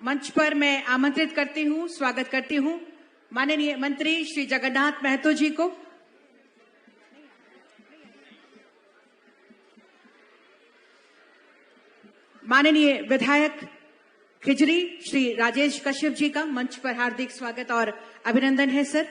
मंच पर मैं आमंत्रित करती हूँ, स्वागत करती हूँ माननीय मंत्री श्री जगन्नाथ महतो जी को। माननीय विधायक खिजरी श्री राजेश कश्यप जी का मंच पर हार्दिक स्वागत और अभिनंदन है सर।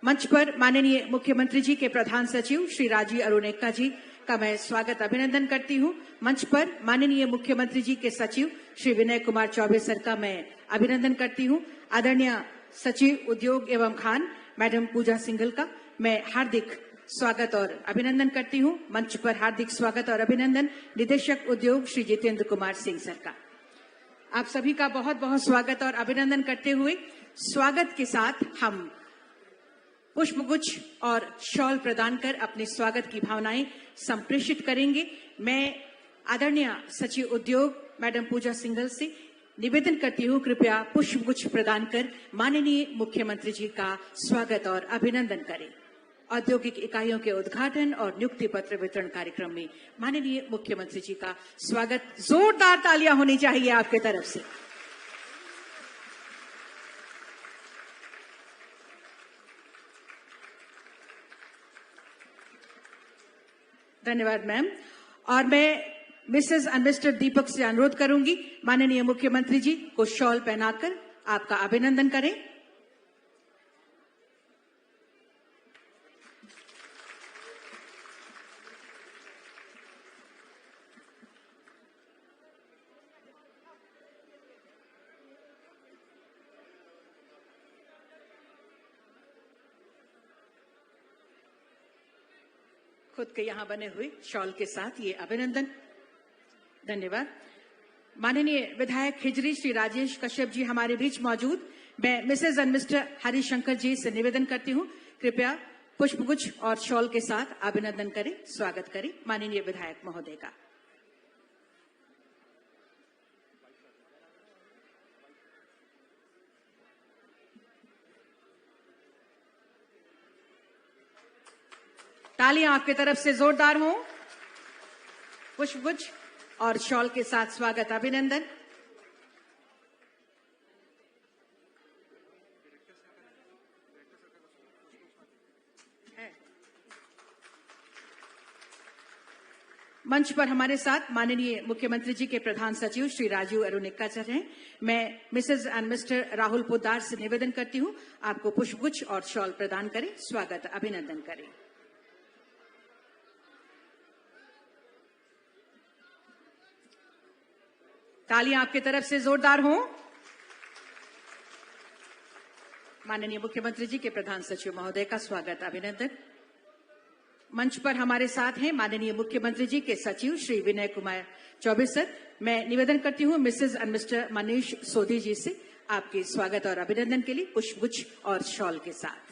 मंच पर माननीय मुख्यमंत्री जी के प्रधान सचिव श्री राजीव अरुणेक्का जी का मैं स्वागत अभिनंदन करती हूँ। मंच पर माननीय मुख्यमंत्री जी के सचिव श्री विनय कुमार चौबे सर का मैं अभिनंदन करती हूँ। आदरणीय सचिव उद्योग एवं खान मैडम पूजा सिंघल का मैं हार्दिक स्वागत और अभिनंदन करती हूँ। मंच पर हार्दिक स्वागत और अभिनंदन निदेशक उद्योग श्री जितेंद्र कुमार सिंह सर का। आप सभी का बहुत बहुत स्वागत और अभिनंदन करते हुए स्वागत के साथ हम पुष्पगुच्छ और शॉल प्रदान कर अपने स्वागत की भावनाएं संप्रेषित करेंगे। मैं आदरणीय सचिव उद्योग मैडम पूजा सिंघल से निवेदन करती हूँ, कृपया पुष्पगुच्छ प्रदान कर माननीय मुख्यमंत्री जी का स्वागत और अभिनंदन करें। औद्योगिक इकाइयों के उद्घाटन और नियुक्ति पत्र वितरण कार्यक्रम में माननीय मुख्यमंत्री जी का स्वागत। जोरदार तालियां होनी चाहिए आपके तरफ से। धन्यवाद मैम। और मैं मिसेस एंड मिस्टर दीपक से अनुरोध करूंगी माननीय मुख्यमंत्री जी को शॉल पहनाकर आपका अभिनंदन करें। खुद के यहां बने हुए शॉल के साथ ये अभिनंदन। धन्यवाद। माननीय विधायक खिजरी श्री राजेश कश्यप जी हमारे बीच मौजूद। मैं मिसेस एंड मिस्टर हरिशंकर जी से निवेदन करती हूं, कृपया पुष्पगुच्छ और शॉल के साथ अभिनंदन करें, स्वागत करें माननीय विधायक महोदय का। तालियां आपके तरफ से जोरदार हों। पुष्पगुच्छ और शॉल के साथ स्वागत अभिनंदन। मंच पर हमारे साथ माननीय मुख्यमंत्री जी के प्रधान सचिव श्री राजीव अरुणेक्का सर हैं। मैं Mrs and mister Rahul Poddar से निवेदन करती हूं, आपको पुष्पगुच्छ और शॉल प्रदान करें, स्वागत अभिनंदन करें। तालियां आपकी तरफ से जोरदार हों। माननीय मुख्यमंत्री जी के प्रधान सचिव महोदय का स्वागत अभिनंदन। मंच पर हमारे साथ हैं माननीय मुख्यमंत्री जी के सचिव श्री विनय कुमार चौबे सर। मैं निवेदन करती हूं मिसेस एंड मिस्टर मनीष सोधी जी से आपके स्वागत और अभिनंदन के लिए पुष्पगुच्छ और शॉल के साथ।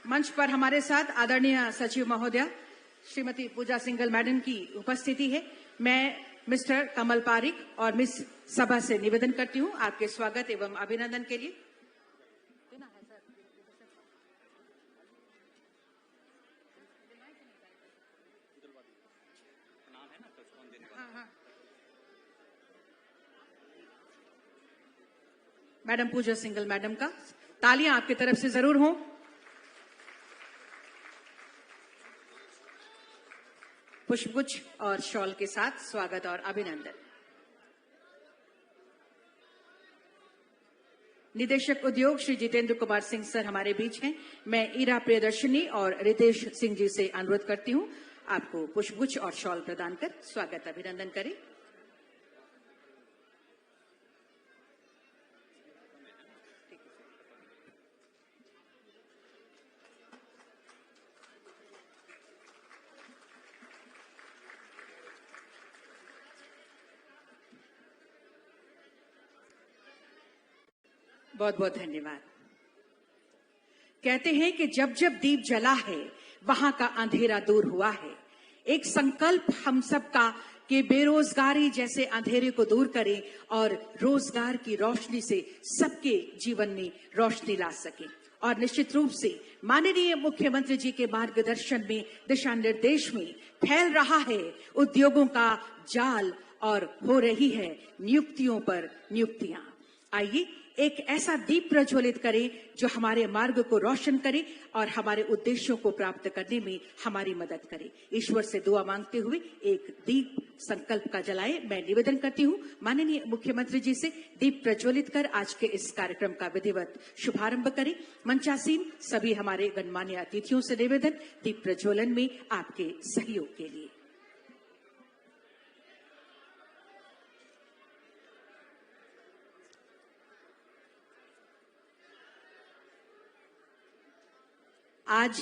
मंच पर हमारे साथ आदरणीय सचिव महोदया श्रीमती पूजा सिंघल मैडम की उपस्थिति है। मैं मिस्टर कमल पारिक और मिस सभा से निवेदन करती हूं आपके स्वागत एवं अभिनंदन के लिए। मैडम पूजा सिंघल मैडम का तालियां आपकी तरफ से जरूर हों। पुष्पगुच्छ और शॉल के साथ स्वागत और अभिनंदन। निदेशक उद्योग श्री जितेंद्र कुमार सिंह सर हमारे बीच हैं। मैं ईरा प्रियदर्शनी और रितेश सिंह जी से अनुरोध करती हूं, आपको पुष्पगुच्छ और शॉल प्रदान कर स्वागत अभिनंदन करें। बहुत बहुत धन्यवाद। कहते हैं कि जब जब दीप जला है वहां का अंधेरा दूर हुआ है। एक संकल्प हम सबका कि बेरोजगारी जैसे अंधेरे को दूर करें और रोजगार की रोशनी से सबके जीवन में रोशनी ला सके। और निश्चित रूप से माननीय मुख्यमंत्री जी के मार्गदर्शन में, दिशा निर्देश में फैल रहा है उद्योगों का जाल और हो रही है नियुक्तियों पर नियुक्तियां। आइए एक ऐसा दीप प्रज्वलित करें जो हमारे मार्ग को रोशन करे और हमारे उद्देश्यों को प्राप्त करने में हमारी मदद करे। ईश्वर से दुआ मांगते हुए एक दीप संकल्प का जलाएं। मैं निवेदन करती हूं माननीय मुख्यमंत्री जी से दीप प्रज्वलित कर आज के इस कार्यक्रम का विधिवत शुभारंभ करें। मंचासीन सभी हमारे गणमान्य अतिथियों से निवेदन दीप प्रज्वलन में आपके सहयोग के लिए। आज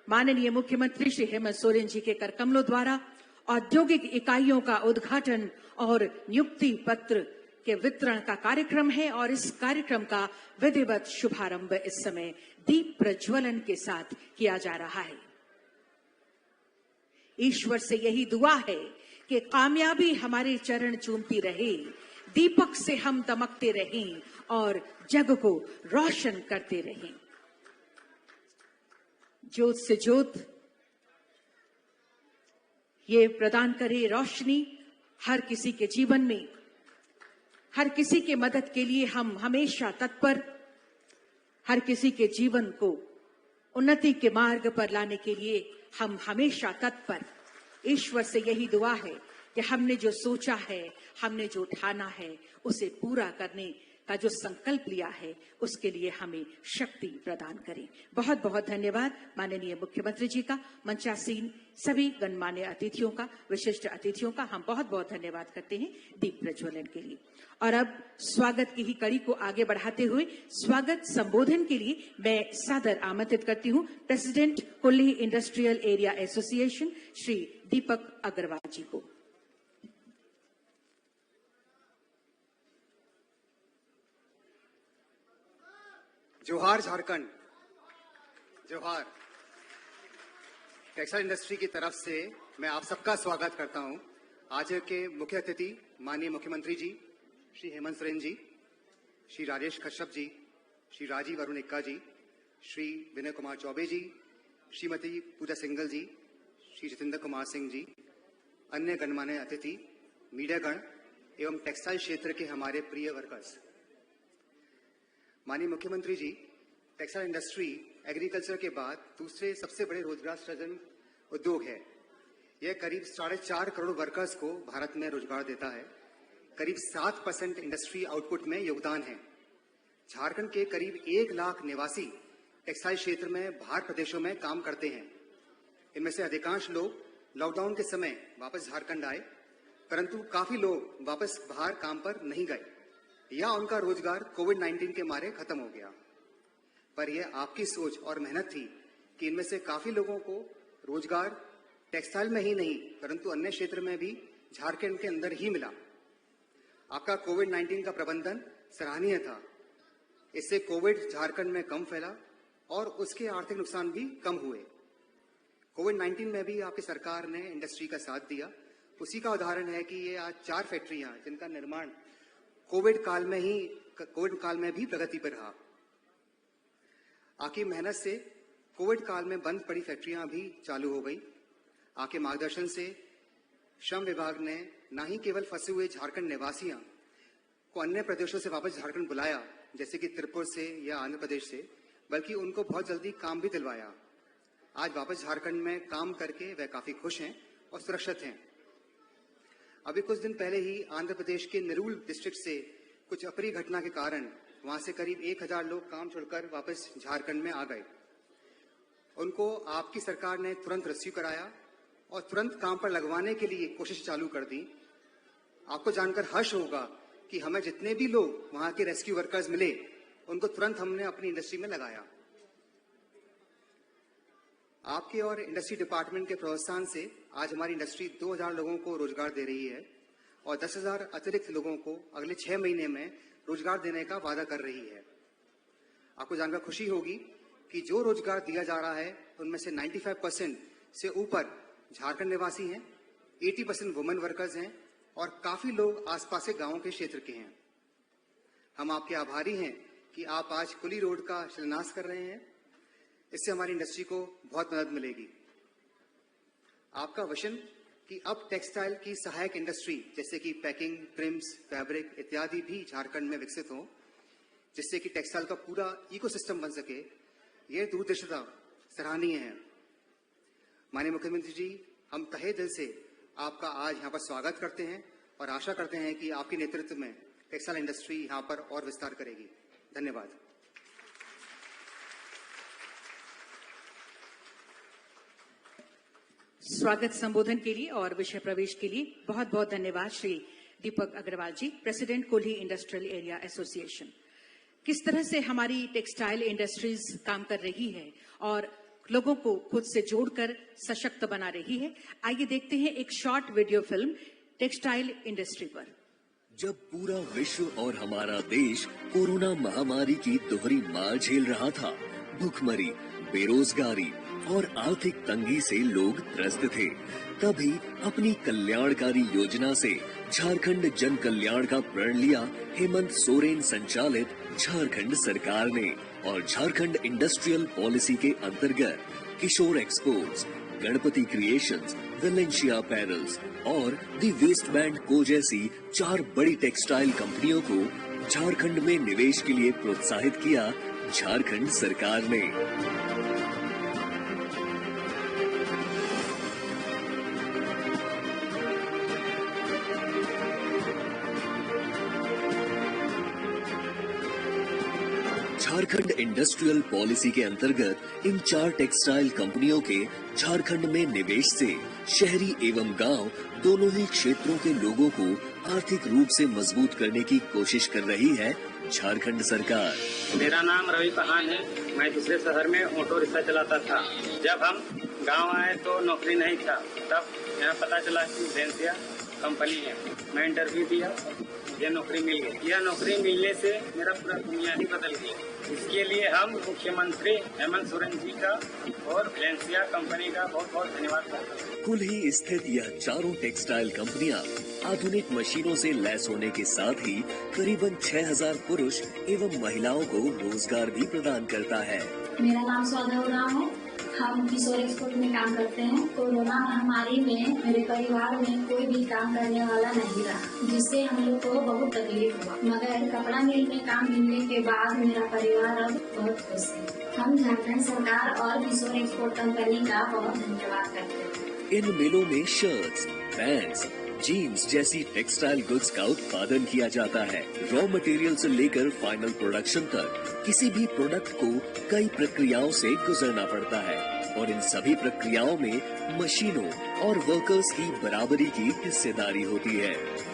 माननीय मुख्यमंत्री श्री हेमंत सोरेन जी के कर कमलों द्वारा औद्योगिक इकाइयों का उद्घाटन और नियुक्ति पत्र के वितरण का कार्यक्रम है और इस कार्यक्रम का विधिवत शुभारंभ इस समय दीप प्रज्वलन के साथ किया जा रहा है। ईश्वर से यही दुआ है कि कामयाबी हमारे चरण चूमती रहे, दीपक से हम दमकते रहें और जग को रोशन करते रहें। ज्योत से ज्योत ये प्रदान करे रोशनी हर किसी के जीवन में। हर किसी के मदद के लिए हम हमेशा तत्पर, हर किसी के जीवन को उन्नति के मार्ग पर लाने के लिए हम हमेशा तत्पर। ईश्वर से यही दुआ है कि हमने जो सोचा है, हमने जो ठाना है, उसे पूरा करने का जो संकल्प लिया है उसके लिए हमें शक्ति प्रदान करें। बहुत बहुत धन्यवाद माननीय मुख्यमंत्री जी का, मंचासीन सभी गणमान्य अतिथियों का, विशिष्ट अतिथियों का हम बहुत बहुत धन्यवाद करते हैं दीप प्रज्वलन के लिए। और अब स्वागत की ही कड़ी को आगे बढ़ाते हुए स्वागत संबोधन के लिए मैं सादर आमंत्रित करती हूं प्रेसिडेंट कुल्ली industrial area association Shri Deepak Agarwal जी को। जोहार झारखंड, जोहार। टेक्सटाइल इंडस्ट्री की तरफ से मैं आप सबका स्वागत करता हूं। आज के मुख्य अतिथि माननीय मुख्यमंत्री जी श्री हेमंत सोरेन जी, श्री राजेश कश्यप जी, श्री राजीव अरुण एक्का जी, श्री विनय कुमार चौबे जी, श्रीमती पूजा सिंघल जी, श्री जितेंद्र कुमार सिंह जी, अन्य गणमान्य अतिथि, मीडियागण एवं टेक्सटाइल क्षेत्र के हमारे प्रिय वर्कर्स। माननीय मुख्यमंत्री जी, टेक्सटाइल इंडस्ट्री एग्रीकल्चर के बाद दूसरे सबसे बड़े रोजगार सृजन उद्योग है। यह करीब 4.5 करोड़ वर्कर्स को भारत में रोजगार देता है। करीब 7% इंडस्ट्री आउटपुट में योगदान है। झारखंड के करीब 1 लाख निवासी टेक्सटाइल क्षेत्र में बाहर प्रदेशों में काम करते हैं। इनमें से अधिकांश लोग लॉकडाउन के समय वापस झारखंड आए, परंतु काफी लोग वापस बाहर काम पर नहीं गए या उनका रोजगार कोविड-19 के मारे खत्म हो गया। पर यह आपकी सोच और मेहनत थी कि इनमें से काफी लोगों को रोजगार टेक्सटाइल में ही नहीं परंतु अन्य क्षेत्र में भी झारखंड के अंदर ही मिला। आपका कोविड-19 का प्रबंधन सराहनीय था। इससे कोविड झारखंड में कम फैला और उसके आर्थिक नुकसान भी कम हुए। कोविड-19 में भी आपकी सरकार ने इंडस्ट्री का साथ दिया। उसी का उदाहरण है कि ये आज 4 फैक्ट्रियां जिनका निर्माण कोविड काल में भी प्रगति पर रहा। आपकी मेहनत से कोविड काल में बंद पड़ी फैक्ट्रियां भी चालू हो गई। आपके मार्गदर्शन से श्रम विभाग ने न ही केवल फंसे हुए झारखंड निवासियों को अन्य प्रदेशों से वापस झारखंड बुलाया, जैसे कि त्रिपुरा से या आंध्र प्रदेश से, बल्कि उनको बहुत जल्दी काम भी दिलवाया। आज वापस झारखंड में काम करके वे काफी खुश हैं और सुरक्षित हैं। अभी कुछ दिन पहले ही आंध्र प्रदेश के नेरूल डिस्ट्रिक्ट से कुछ अप्रिय घटना के कारण वहां से करीब 1000 लोग काम छोड़कर वापस झारखंड में आ गए। उनको आपकी सरकार ने तुरंत रेस्क्यू कराया और तुरंत काम पर लगवाने के लिए कोशिश चालू कर दी। आपको जानकर हर्ष होगा कि हमें जितने भी लोग वहां के रेस्क्यू वर्कर्स मिले, उनको तुरंत हमने अपनी इंडस्ट्री में लगाया। आपके और इंडस्ट्री डिपार्टमेंट के प्रोत्साहन से आज हमारी इंडस्ट्री 2000 लोगों को रोजगार दे रही है और 10,000 अतिरिक्त लोगों को अगले 6 महीने में रोजगार देने का वादा कर रही है। आपको जानकर खुशी होगी कि जो रोजगार दिया जा रहा है उनमें से 95% से ऊपर झारखंड निवासी हैं, 80% वुमेन वर्कर्स हैं और काफी लोग आसपास के गांवों के क्षेत्र के हैं। हम आपके आभारी हैं कि आप आज कुली रोड का शिलान्यास कर रहे हैं। इससे हमारी इंडस्ट्री को बहुत मदद मिलेगी। आपका विजन कि अब टेक्सटाइल की सहायक इंडस्ट्री जैसे कि पैकिंग, ट्रिम्स, फैब्रिक इत्यादि भी झारखंड में विकसित हो, जिससे कि टेक्सटाइल का पूरा इकोसिस्टम बन सके, यह दूरदर्शिता सराहनीय है। माननीय मुख्यमंत्री जी, हम तहे दिल से आपका आज यहाँ पर स्वागत करते हैं और आशा करते हैं कि आपके नेतृत्व में टेक्सटाइल इंडस्ट्री यहाँ पर और विस्तार करेगी। धन्यवाद। स्वागत संबोधन के लिए और विषय प्रवेश के लिए बहुत बहुत धन्यवाद श्री दीपक अग्रवाल जी, प्रेसिडेंट कुल्ही इंडस्ट्रियल एरिया एसोसिएशन। किस तरह से हमारी टेक्सटाइल इंडस्ट्रीज काम कर रही है और लोगों को खुद से जोड़कर सशक्त बना रही है, आइए देखते हैं एक short video film textile industry पर। जब पूरा विश्व और हमारा देश कोरोना महामारी की दोहरी मार झेल रहा था, भूखमरी, बेरोजगारी और आर्थिक तंगी से लोग त्रस्त थे, तभी अपनी कल्याणकारी योजना से झारखंड जन कल्याण का प्रण लिया हेमंत सोरेन संचालित झारखंड सरकार ने और झारखंड इंडस्ट्रियल पॉलिसी के अंतर्गत Kishore exports, Ganpati creations, Valencia apparels और दी वेस्ट बैंड को जैसी 4 बड़ी टेक्सटाइल कंपनियों को झारखंड में निवेश के लिए प्रोत्साहित किया झारखंड सरकार ने। झारखंड इंडस्ट्रियल पॉलिसी के अंतर्गत इन 4 टेक्सटाइल कंपनियों के झारखंड में निवेश से शहरी एवं गांव दोनों ही क्षेत्रों के लोगों को आर्थिक रूप से मजबूत करने की कोशिश कर रही है झारखंड सरकार। मेरा नाम रवि पहान है। मैं दूसरे शहर में ऑटो रिक्शा चलाता था। जब हम गांव आए तो नौकरी नहीं था, तब यहाँ पता चला कि वेलेंशिया कंपनी है। मैं इंटरव्यू दिया, मुझे नौकरी मिल गई। यह नौकरी मिलने से मेरा पूरा दुनिया ही बदल गया। इसके लिए हम मुख्यमंत्री हेमंत सोरेन जी का और वेलेंशिया कंपनी का बहुत बहुत धन्यवाद करते हैं। कुल्ही स्थित यह 4 टेक्सटाइल कंपनियां आधुनिक मशीनों से लैस होने के साथ ही करीबन 6000 पुरुष एवं महिलाओं को रोजगार भी प्रदान करता है। मेरा नाम सौदा उरांव है। हम किशोर एक्सपोर्ट में काम करते हैं। कोरोना महामारी में मेरे परिवार में कोई भी काम करने वाला नहीं रहा, जिससे हम लोग को बहुत तकलीफ हुआ, मगर कपड़ा मिल में काम मिलने के बाद मेरा परिवार अब बहुत खुश है। हम झारखंड सरकार और किशोर एक्सपोर्ट कंपनी का बहुत धन्यवाद करते हैं। इन मिलों में शर्ट्स, पैंट्स, जीन्स जैसी टेक्सटाइल गुड्स का उत्पादन किया जाता है। रॉ मटेरियल से लेकर फाइनल प्रोडक्शन तक किसी भी प्रोडक्ट को कई प्रक्रियाओं से गुजरना पड़ता है और इन सभी प्रक्रियाओं में मशीनों और वर्कर्स की बराबरी की हिस्सेदारी होती है।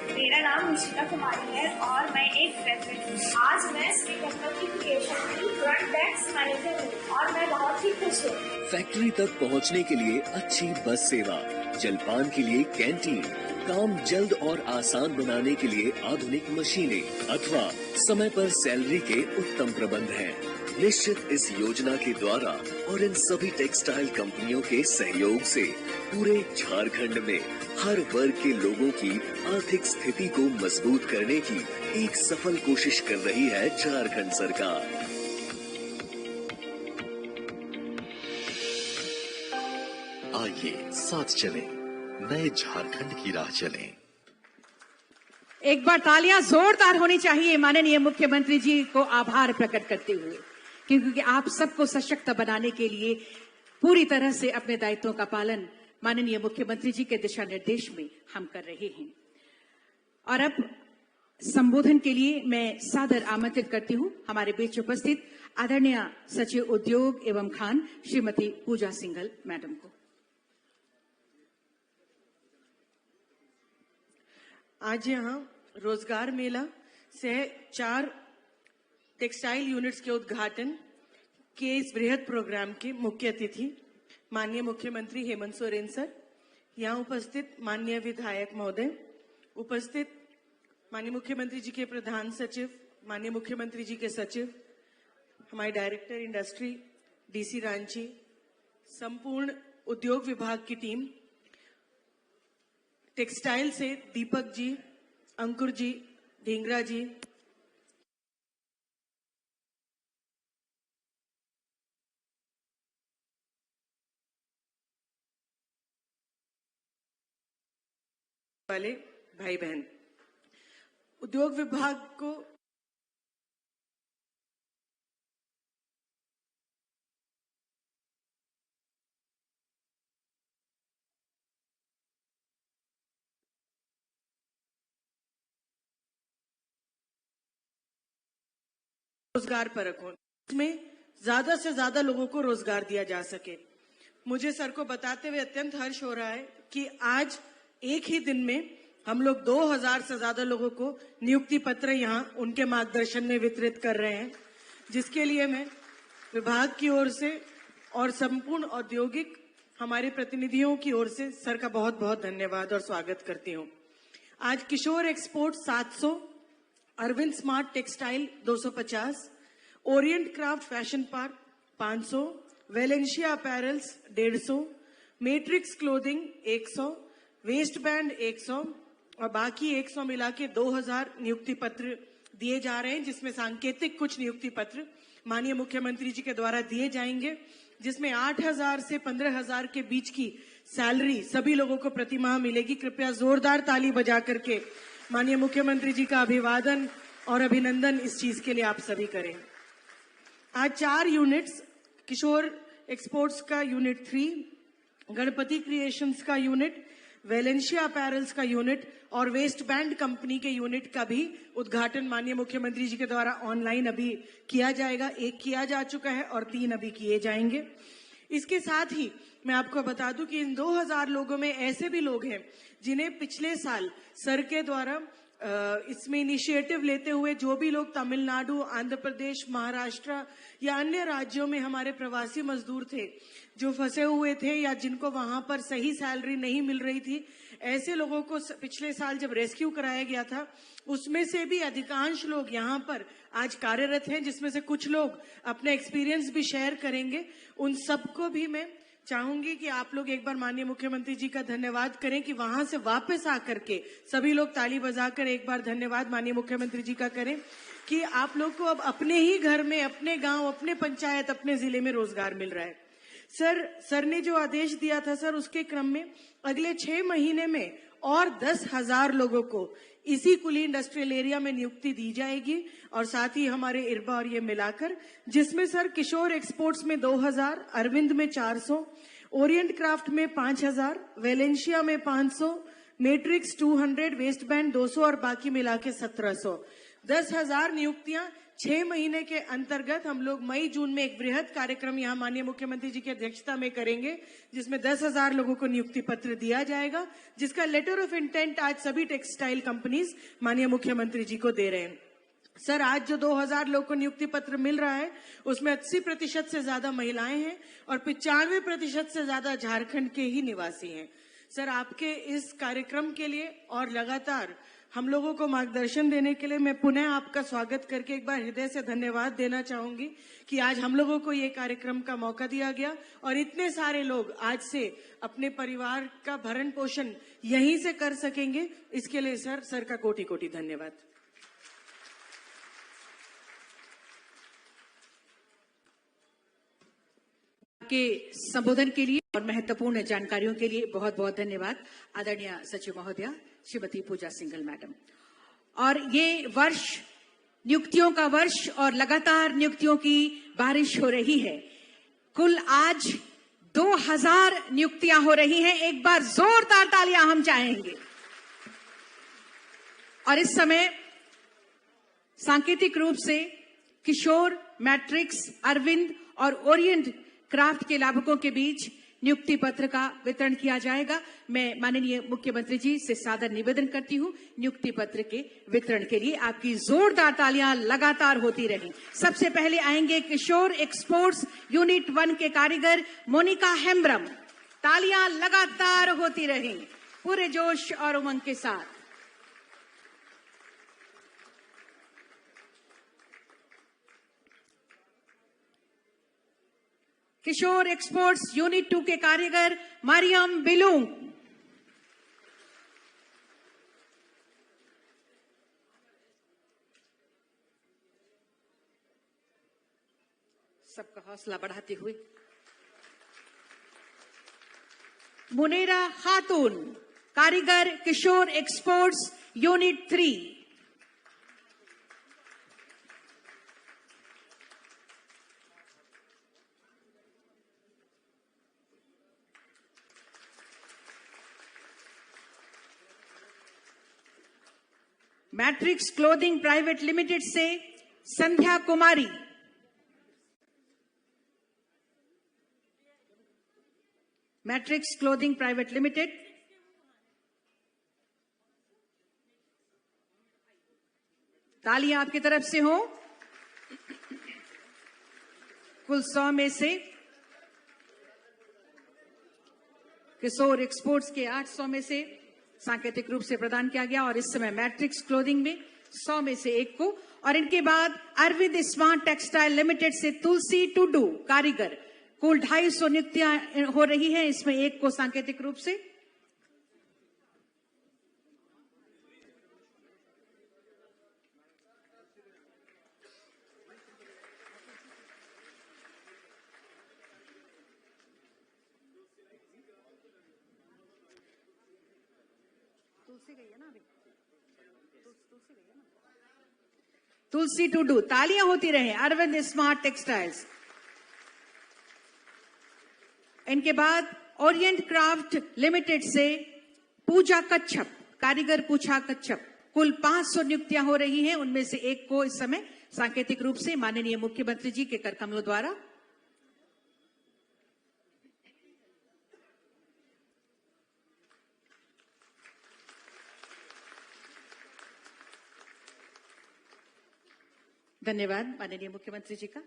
मेरा नाम निशिता कुमारी है और मैं एक ग्रेजुएट हूँ। आज मैं श्री गणपति क्रिएशन की फ्रंट डेस्क मैनेजर हूँ और मैं बहुत ही खुश हूँ। फैक्ट्री तक पहुँचने के लिए अच्छी बस सेवा, जलपान के लिए कैंटीन, काम जल्द और आसान बनाने के लिए आधुनिक मशीनें अथवा समय पर सैलरी के उत्तम प्रबंध हैं। निश्चित इस योजना के द्वारा और इन सभी टेक्सटाइल कंपनियों के सहयोग से पूरे झारखंड में हर वर्ग के लोगों की आर्थिक स्थिति को मजबूत करने की एक सफल कोशिश कर रही है झारखंड सरकार। आइए साथ चलें, नए झारखंड की राह चलें। एक बार तालियां जोरदार होनी चाहिए माननीय मुख्यमंत्री जी को आभार प्रकट करते हुए, क्योंकि आप सबको सशक्त बनाने के लिए पूरी तरह से अपने दायित्वों का पालन माननीय मुख्यमंत्री जी के दिशा निर्देश में हम कर रहे हैं। और अब संबोधन के लिए मैं सादर आमंत्रित करती हूं हमारे बीच उपस्थित आदरणीय सचिव उद्योग एवं खान श्रीमती पूजा सिंघल मैडम को। आज यहाँ रोजगार मेला से 4 टेक्सटाइल यूनिट्स के उद्घाटन के इस बृहद प्रोग्राम के मुख्य अतिथि माननीय मुख्यमंत्री हेमंत सोरेन सर, यहाँ उपस्थित माननीय विधायक महोदय, उपस्थित माननीय मुख्यमंत्री जी के प्रधान सचिव, माननीय मुख्यमंत्री जी के सचिव, हमारे डायरेक्टर इंडस्ट्री डीसी रांची, संपूर्ण उद्योग विभाग की टीम, टेक्सटाइल से दीपक जी, अंकुर जी, ढींगरा जी, वाले भाई बहन। उद्योग विभाग को रोजगार परक हो, इसमें ज्यादा से ज्यादा लोगों को रोजगार दिया जा सके। मुझे सर को बताते हुए अत्यंत हर्ष हो रहा है कि आज एक ही दिन में हम लोग 2000 से ज्यादा लोगों को नियुक्ति पत्र यहाँ उनके मार्गदर्शन में वितरित कर रहे हैं, जिसके लिए मैं विभाग की ओर से और संपूर्ण औद्योगिक हमारे प्रतिनिधियों की ओर से सर का बहुत बहुत धन्यवाद और स्वागत करती हूँ। आज Kishore export 700, Arvind smart textile 250, orient craft fashion park 500, Valencia apparels 150, matrix clothing 100, west band 100 और बाकी 100 मिला के 2000 नियुक्ति पत्र दिए जा रहे हैं, जिसमें सांकेतिक कुछ नियुक्ति पत्र माननीय मुख्यमंत्री जी के द्वारा दिए जाएंगे, जिसमें 8000 से 15000 के बीच की सैलरी सभी लोगों को प्रति माह मिलेगी। कृपया जोरदार ताली बजा करके माननीय मुख्यमंत्री जी का अभिवादन और अभिनंदन इस चीज के लिए आप सभी करें। आज 4 यूनिट्स, किशोर एक्सपोर्ट्स का यूनिट 3, गणपति क्रिएशंस का यूनिट, वेलेंशिया अपैरल्स का यूनिट और वेस्ट बैंड कंपनी के यूनिट का भी उद्घाटन माननीय मुख्यमंत्री जी के द्वारा ऑनलाइन अभी किया जाएगा। 1 किया जा चुका है और 3 अभी किए जाएंगे। इसके साथ ही मैं आपको बता दूं कि इन 2000 लोगों में ऐसे भी लोग हैं जिन्हें पिछले साल सर के द्वारा इसमें इनिशिएटिव लेते हुए जो भी लोग तमिलनाडु, आंध्र प्रदेश, महाराष्ट्र या अन्य राज्यों में हमारे प्रवासी मजदूर थे जो फंसे हुए थे या जिनको वहां पर सही सैलरी नहीं मिल रही थी, ऐसे लोगों को पिछले साल जब रेस्क्यू कराया गया था उसमें से भी अधिकांश लोग यहाँ पर आज कार्यरत हैं, जिसमें से कुछ लोग अपने एक्सपीरियंस भी शेयर करेंगे। उन सबको भी मैं चाहूंगी कि आप लोग एक बार माननीय मुख्यमंत्री जी का धन्यवाद करें कि वहां से वापस आकर के सभी लोग ताली बजाकर एक बार धन्यवाद माननीय मुख्यमंत्री जी का करें कि आप लोग को अब अपने ही घर में, अपने गांव, अपने पंचायत, अपने जिले में रोजगार मिल रहा है। सर ने जो आदेश दिया था सर, उसके क्रम में अगले 6 महीने में और 10,000 लोगों को इसी कुली इंडस्ट्रियल एरिया में नियुक्ति दी जाएगी और साथ ही हमारे इरबा और ये मिलाकर, जिसमें सर किशोर एक्सपोर्ट्स में 2000, अरविंद में 400, ओरिएंट क्राफ्ट में 5000, वेलेंशिया में 500, मैट्रिक्स 200, वेस्ट बैंड 200 और बाकी मिला के 1700। 10,000 नियुक्तियां 6 महीने के अंतर्गत हम लोग मई जून में एक बृहद कार्यक्रम यहाँ माननीय मुख्यमंत्री जी की अध्यक्षता में करेंगे, जिसमें 10,000 लोगों को नियुक्ति पत्र दिया जाएगा, जिसका लेटर ऑफ इंटेंट आज सभी टेक्सटाइल कंपनीज माननीय मुख्यमंत्री जी को दे रहे हैं। सर, आज जो 2000 लोगों को नियुक्ति पत्र मिल रहा है उसमें 80% से ज्यादा महिलाएं हैं और 95% से ज्यादा झारखंड के ही निवासी हैं। सर, आपके इस कार्यक्रम के लिए और लगातार हम लोगों को मार्गदर्शन देने के लिए मैं पुनः आपका स्वागत करके एक बार हृदय से धन्यवाद देना चाहूंगी कि आज हम लोगों को ये कार्यक्रम का मौका दिया गया और इतने सारे लोग आज से अपने परिवार का भरण पोषण यहीं से कर सकेंगे। इसके लिए सर का कोटि कोटि धन्यवाद। के संबोधन के लिए और महत्वपूर्ण जानकारियों के लिए बहुत बहुत धन्यवाद आदरणीय सचिव महोदया श्रीमती पूजा सिंघल मैडम। और ये वर्ष नियुक्तियों का वर्ष और लगातार नियुक्तियों की बारिश हो रही है। कुल आज 2000 नियुक्तियां हो रही हैं। एक बार जोरदार तालियां हम चाहेंगे। और इस समय सांकेतिक रूप से किशोर, मैट्रिक्स, अरविंद और ओरिएंट क्राफ्ट के लाभुकों के बीच नियुक्ति पत्र का वितरण किया जाएगा। मैं माननीय मुख्यमंत्री जी से सादर निवेदन करती हूं नियुक्ति पत्र के वितरण के लिए आपकी जोरदार तालियां लगातार होती रहें। सबसे पहले आएंगे किशोर एक्सपोर्ट्स यूनिट 1 के कारीगर मोनिका हेम्ब्रम। तालियां लगातार होती रहें पूरे जोश और उमंग के साथ। किशोर एक्सपोर्ट्स यूनिट 2 के कारीगर मरियम बिलूंग। सबका हौसला बढ़ाते हुए मुनेरा खातून, कारीगर Kishore exports unit 3। Matrix clothing private limited से Sandhya Kumari, matrix clothing private limited. तालियां आपकी तरफ से हो। कुल 100 में से किशोर एक्सपोर्ट्स के 800 में से सांकेतिक रूप से प्रदान किया गया और इस समय मैट्रिक्स क्लोथिंग में 100 में से 1 को। और इनके बाद अरविंद स्मार्ट टेक्सटाइल लिमिटेड से तुलसी टुडू, कारीगर, कुल 250 नियुक्तियां हो रही हैं, इसमें 1 को सांकेतिक रूप से। तुलसी टुडू, तालियां होती रहे। Arvind smart textiles. इनके बाद ओरिएंट क्राफ्ट लिमिटेड से पूजा कच्छप, कारीगर पूजा कच्छप, कुल 500 नियुक्तियां हो रही हैं, उनमें से 1 को इस समय सांकेतिक रूप से माननीय मुख्यमंत्री जी के कर कमलों द्वारा। धन्यवाद माननीय मुख्यमंत्री जी का।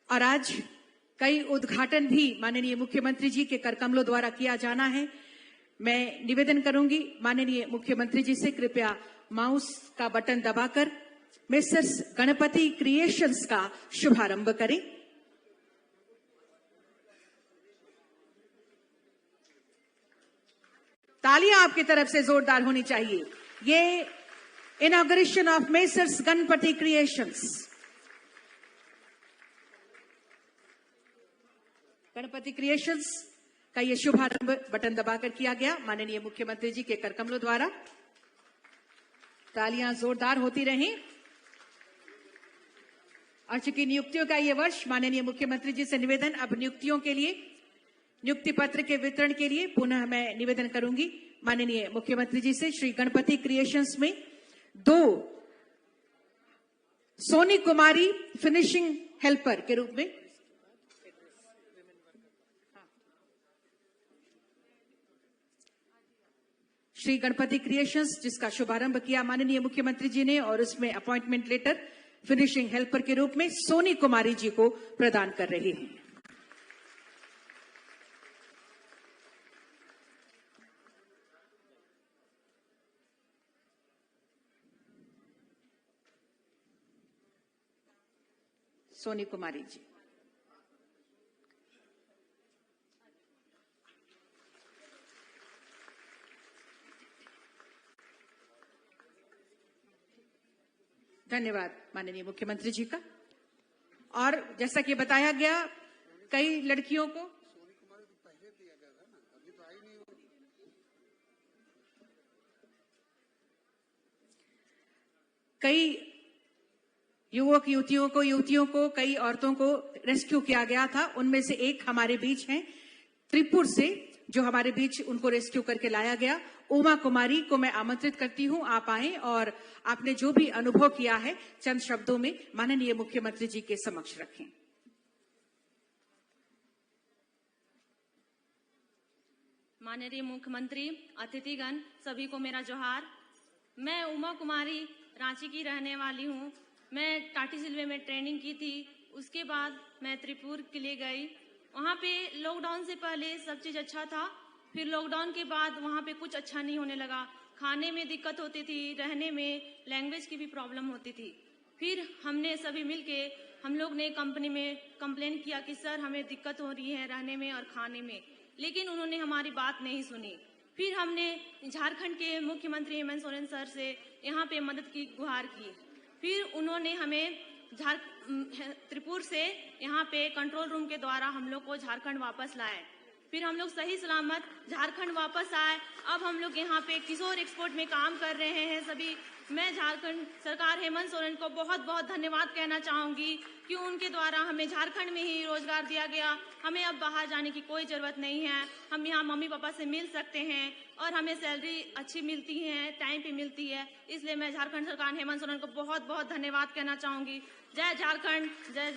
और आज कई उद्घाटन भी माननीय मुख्यमंत्री जी के कर कमलों द्वारा किया जाना है। मैं निवेदन करूंगी माननीय मुख्यमंत्री जी से कृपया माउस का बटन दबाकर मेसर्स गणपति क्रिएशंस का शुभारंभ करें। तालियां आपकी तरफ से जोरदार होनी चाहिए। ये inauguration of messrs Ganpati creations, Ganpati creations का ये शुभारंभ बटन दबाकर किया गया माननीय मुख्यमंत्री जी के कर कमलों द्वारा। तालियां जोरदार होती रहें। और चूंकि नियुक्तियों का ये वर्ष, माननीय मुख्यमंत्री जी से निवेदन, अब नियुक्तियों के लिए, नियुक्ति पत्र के वितरण के लिए पुनः मैं निवेदन करूंगी माननीय मुख्यमंत्री जी से। श्री गणपति क्रिएशंस में 2 सोनी कुमारी फिनिशिंग हेल्पर के रूप में, श्री गणपति क्रिएशंस जिसका शुभारंभ किया माननीय मुख्यमंत्री जी ने, और उसमें अपॉइंटमेंट लेटर फिनिशिंग हेल्पर के रूप में सोनी कुमारी जी को प्रदान कर रहे हैं। सोनी कुमारी जी। धन्यवाद माननीय मुख्यमंत्री जी का। और जैसा कि बताया गया, कई लड़कियों को कई युवतियों को कई औरतों को रेस्क्यू किया गया था। उनमें से एक हमारे बीच हैं त्रिपुर से, जो हमारे बीच उनको रेस्क्यू करके लाया गया। उमा कुमारी को मैं आमंत्रित करती हूं, आप आए और आपने जो भी अनुभव किया है चंद शब्दों में माननीय मुख्यमंत्री जी के समक्ष रखें। माननीय मुख्यमंत्री, अतिथिगण, सभी को मेरा जोहार। मैं उमा कुमारी रांची की रहने वाली हूं। मैं टाटी सिल्वे में ट्रेनिंग की थी, उसके बाद मैं त्रिपुर के लिए गई। वहाँ पे लॉकडाउन से पहले सब चीज़ अच्छा था, फिर लॉकडाउन के बाद वहाँ पे कुछ अच्छा नहीं होने लगा। खाने में दिक्कत होती थी, रहने में, लैंग्वेज की भी प्रॉब्लम होती थी। फिर हमने सभी मिलके हम लोग ने कंपनी में कंप्लेन किया कि सर हमें दिक्कत हो रही है रहने में और खाने में। लेकिन उन्होंने हमारी बात नहीं सुनी। फिर हमने झारखंड के मुख्यमंत्री हेमंत सोरेन सर से यहाँ पे मदद की गुहार की। फिर उन्होंने हमें त्रिपुर से यहाँ पे कंट्रोल रूम के द्वारा हम लोग को झारखंड वापस लाए। फिर हम लोग सही सलामत झारखंड वापस आए। अब हम लोग यहाँ पे किशोर एक्सपोर्ट में काम कर रहे हैं सभी। मैं झारखंड सरकार हेमंत सोरेन को बहुत बहुत धन्यवाद कहना चाहूँगी कि उनके द्वारा हमें झारखंड में ही रोजगार दिया गया। हमें अब बाहर जाने की कोई ज़रूरत नहीं है। हम यहाँ मम्मी पापा से मिल सकते हैं और हमें सैलरी अच्छी मिलती है, टाइम पे मिलती है। इसलिए मैं झारखंड सरकार हेमंत सोरेन को बहुत बहुत धन्यवाद कहना चाहूँगी। जय झारखंड, जय।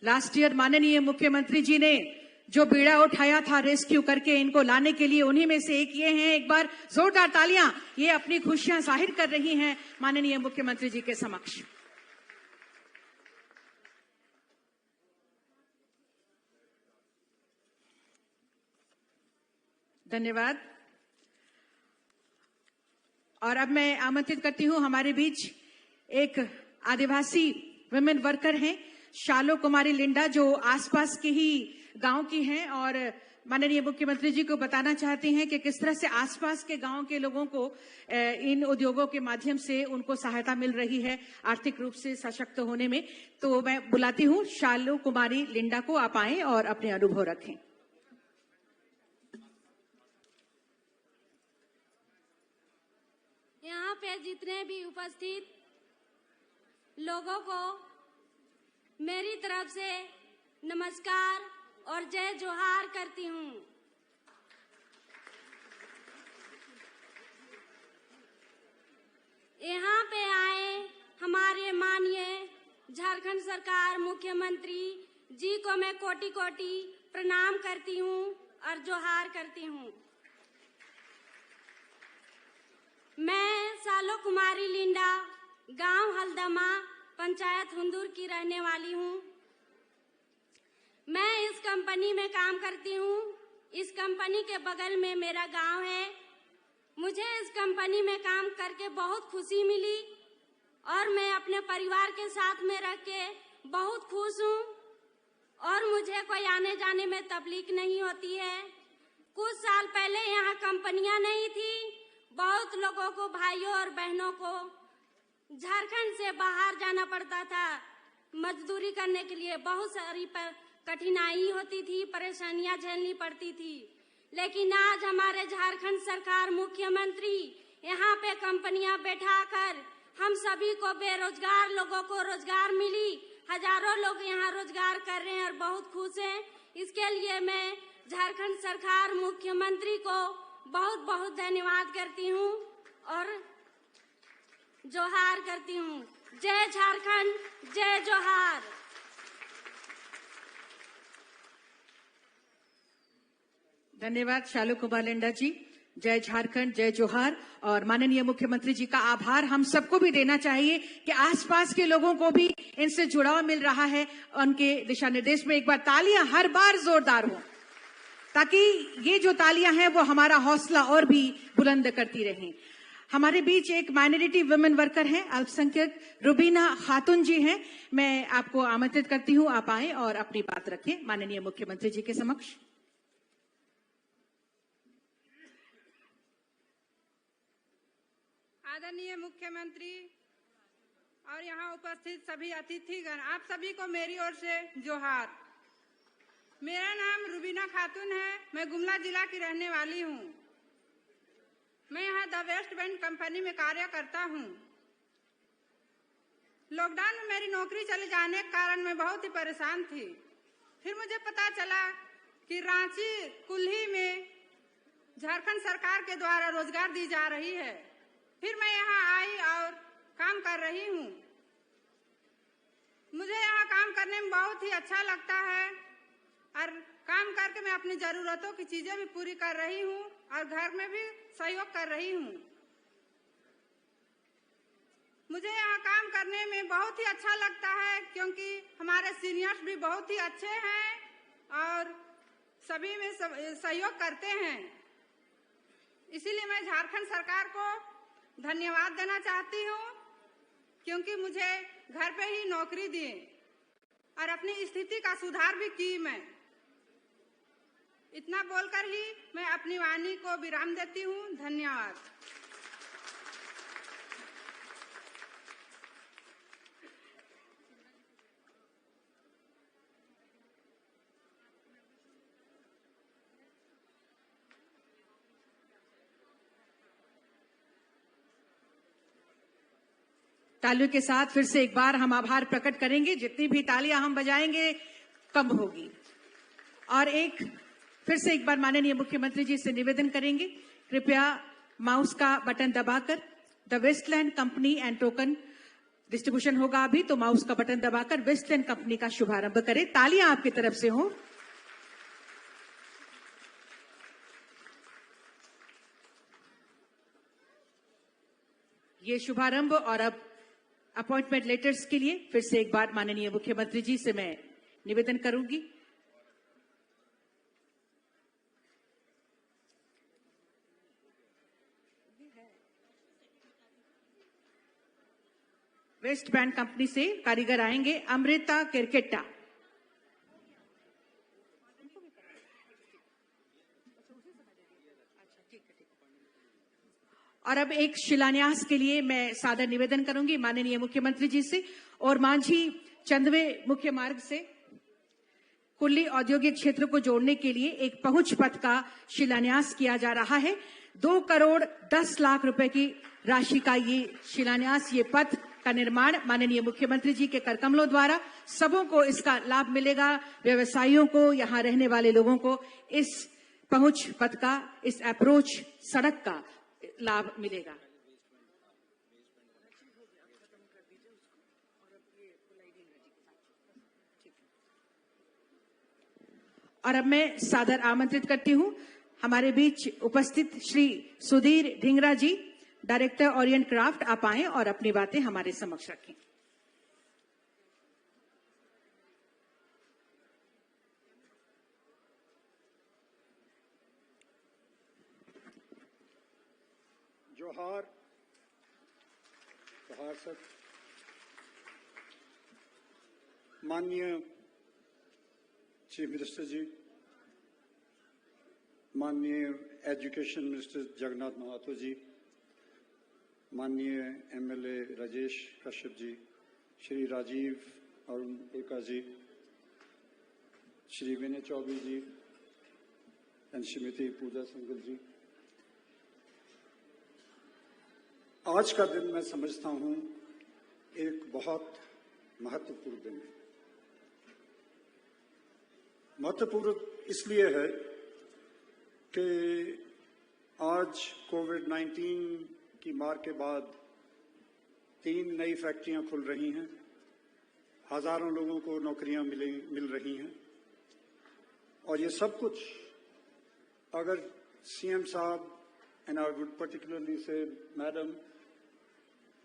लास्ट ईयर माननीय मुख्यमंत्री जी ने जो बीड़ा उठाया था रेस्क्यू करके इनको लाने के लिए, उन्हीं में से एक ये हैं। एक बार जोरदार तालियां, ये अपनी खुशियां जाहिर कर रही हैं माननीय मुख्यमंत्री जी के समक्ष। धन्यवाद। और अब मैं आमंत्रित करती हूं, हमारे बीच एक आदिवासी वुमेन वर्कर हैं शालो कुमारी लिंडा, जो आसपास के ही गांव की हैं और माननीय मुख्यमंत्री जी को बताना चाहती हैं कि किस तरह से आसपास के गांव के लोगों को इन उद्योगों के माध्यम से उनको सहायता मिल रही है आर्थिक रूप से सशक्त होने में। तो मैं बुलाती हूं शालो कुमारी लिंडा को, आप आएं और अपने अनुभव रखें। यहाँ पे जितने भी उपस्थित लोगों को मेरी तरफ से नमस्कार और जय जोहार करती हूँ। यहाँ पे आए हमारे माननीय झारखंड सरकार मुख्यमंत्री जी को मैं कोटि कोटि प्रणाम करती हूँ और जोहार करती हूँ। मैं शालो कुमारी लिंडा, गांव हल्दमा, पंचायत हुंदूर की रहने वाली हूँ। मैं इस कंपनी में काम करती हूँ। इस कंपनी के बगल में मेरा गांव है। मुझे इस कंपनी में काम करके बहुत खुशी मिली और मैं अपने परिवार के साथ में रह के बहुत खुश हूँ और मुझे कोई आने जाने में तकलीफ नहीं होती है। कुछ साल पहले यहाँ कंपनियां नहीं थी। बहुत लोगों को, भाइयों और बहनों को झारखंड से बाहर जाना पड़ता था मजदूरी करने के लिए। बहुत सारी कठिनाई होती थी, परेशानियां झेलनी पड़ती थी। लेकिन आज हमारे झारखंड सरकार मुख्यमंत्री यहाँ पे कंपनियां बैठाकर हम सभी को, बेरोजगार लोगों को रोजगार मिली। हजारों लोग यहाँ रोजगार कर रहे हैं और बहुत खुश हैं। इसके लिए मैं झारखंड सरकार मुख्यमंत्री को बहुत बहुत धन्यवाद करती हूँ और जोहार करती हूँ। जय झारखंड, जय जोहार। धन्यवाद शालो कुमार लिंडा जी। जय झारखंड, जय जोहार। और माननीय मुख्यमंत्री जी का आभार हम सबको भी देना चाहिए कि आसपास के लोगों को भी इनसे जुड़ाव मिल रहा है उनके दिशा निर्देश में। एक बार तालियां हर बार जोरदार हो, ताकि ये जो तालियां हैं वो हमारा हौसला और भी बुलंद करती रहें। हमारे बीच एक माइनॉरिटी वुमेन वर्कर हैं, अल्पसंख्यक रुबीना खातून जी हैं। मैं आपको आमंत्रित करती हूं, आप आएं और अपनी बात रखें माननीय मुख्यमंत्री जी के समक्ष। आदरणीय मुख्यमंत्री और यहाँ उपस्थित सभी अतिथिगण, आप सभी को मेरी ओर से जोहार। मेरा नाम रुबीना खातून है। मैं गुमला जिला की रहने वाली हूँ। मैं यहाँ द वेस्ट बैंड कंपनी में कार्य करता हूँ। लॉकडाउन में मेरी नौकरी चले जाने के कारण मैं बहुत ही परेशान थी। फिर मुझे पता चला कि रांची कुल्ही में झारखंड सरकार के द्वारा रोजगार दी जा रही है। फिर मैं यहाँ आई और काम कर रही हूँ। मुझे यहाँ काम करने में बहुत ही अच्छा लगता है और काम करके मैं अपनी जरूरतों की चीजें भी पूरी कर रही हूँ और घर में भी सहयोग कर रही हूँ। मुझे यहाँ काम करने में बहुत ही अच्छा लगता है क्योंकि हमारे सीनियर्स भी बहुत ही अच्छे हैं और सभी में सहयोग करते हैं। इसीलिए मैं झारखंड सरकार को धन्यवाद देना चाहती हूँ, क्योंकि मुझे घर पे ही नौकरी दी और अपनी स्थिति का सुधार भी की। मैं इतना बोलकर ही मैं अपनी वाणी को विराम देती हूँ। धन्यवाद। तालियों के साथ फिर से एक बार हम आभार प्रकट करेंगे। जितनी भी तालियां हम बजाएंगे कम होगी। और फिर से एक बार माननीय मुख्यमंत्री जी से निवेदन करेंगे, कृपया माउस का बटन दबाकर the Westland company and token distribution होगा अभी, तो माउस का बटन दबाकर वेस्टलैंड कंपनी का शुभारंभ करें। तालियां आपकी तरफ से हो। ये शुभारंभ और अब अपॉइंटमेंट लेटर्स के लिए फिर से एक बार माननीय मुख्यमंत्री जी से मैं निवेदन करूंगी। वेस्ट बैंड कंपनी से कारीगर आएंगे, अमृता किरकेटा। और अब एक शिलान्यास के लिए मैं सादर निवेदन करूंगी माननीय मुख्यमंत्री जी से। और मांझी चंदवे मुख्य मार्ग से कुल्ली औद्योगिक क्षेत्र को जोड़ने के लिए एक पहुंच पथ का शिलान्यास किया जा रहा है। 2,10,00,000 रुपए की राशि का ये शिलान्यास, ये पथ का निर्माण माननीय मुख्यमंत्री जी के करकमलों द्वारा सबों को इसका लाभ मिलेगा। व्यवसायियों को, यहाँ रहने वाले लोगों को इस पहुंच पथ का, इस अप्रोच सड़क का लाभ मिलेगा। और अब मैं सादर आमंत्रित करती हूं हमारे बीच उपस्थित श्री सुधीर ढिंगरा जी, डायरेक्टर ओरिएंट क्राफ्ट। आप आएं और अपनी बातें हमारे समक्ष रखें। जोहार सर। माननीय चीफ मिनिस्टर जी, माननीय एजुकेशन मिनिस्टर जगन्नाथ महातो जी, माननीय एमएलए राजेश कश्यप जी, श्री राजीव अरुण एका जी, श्री विनय चौबे जी एंड श्रीमती पूजा संगल जी, आज का दिन मैं समझता हूं एक बहुत महत्वपूर्ण दिन है। महत्वपूर्ण इसलिए है कि आज कोविड-19 की मार के बाद 3 नई फैक्ट्रियां खुल रही हैं, हजारों लोगों को नौकरियां मिल रही हैं। और ये सब कुछ अगर सीएम साहब एंड आई वुड पर्टिकुलरली से मैडम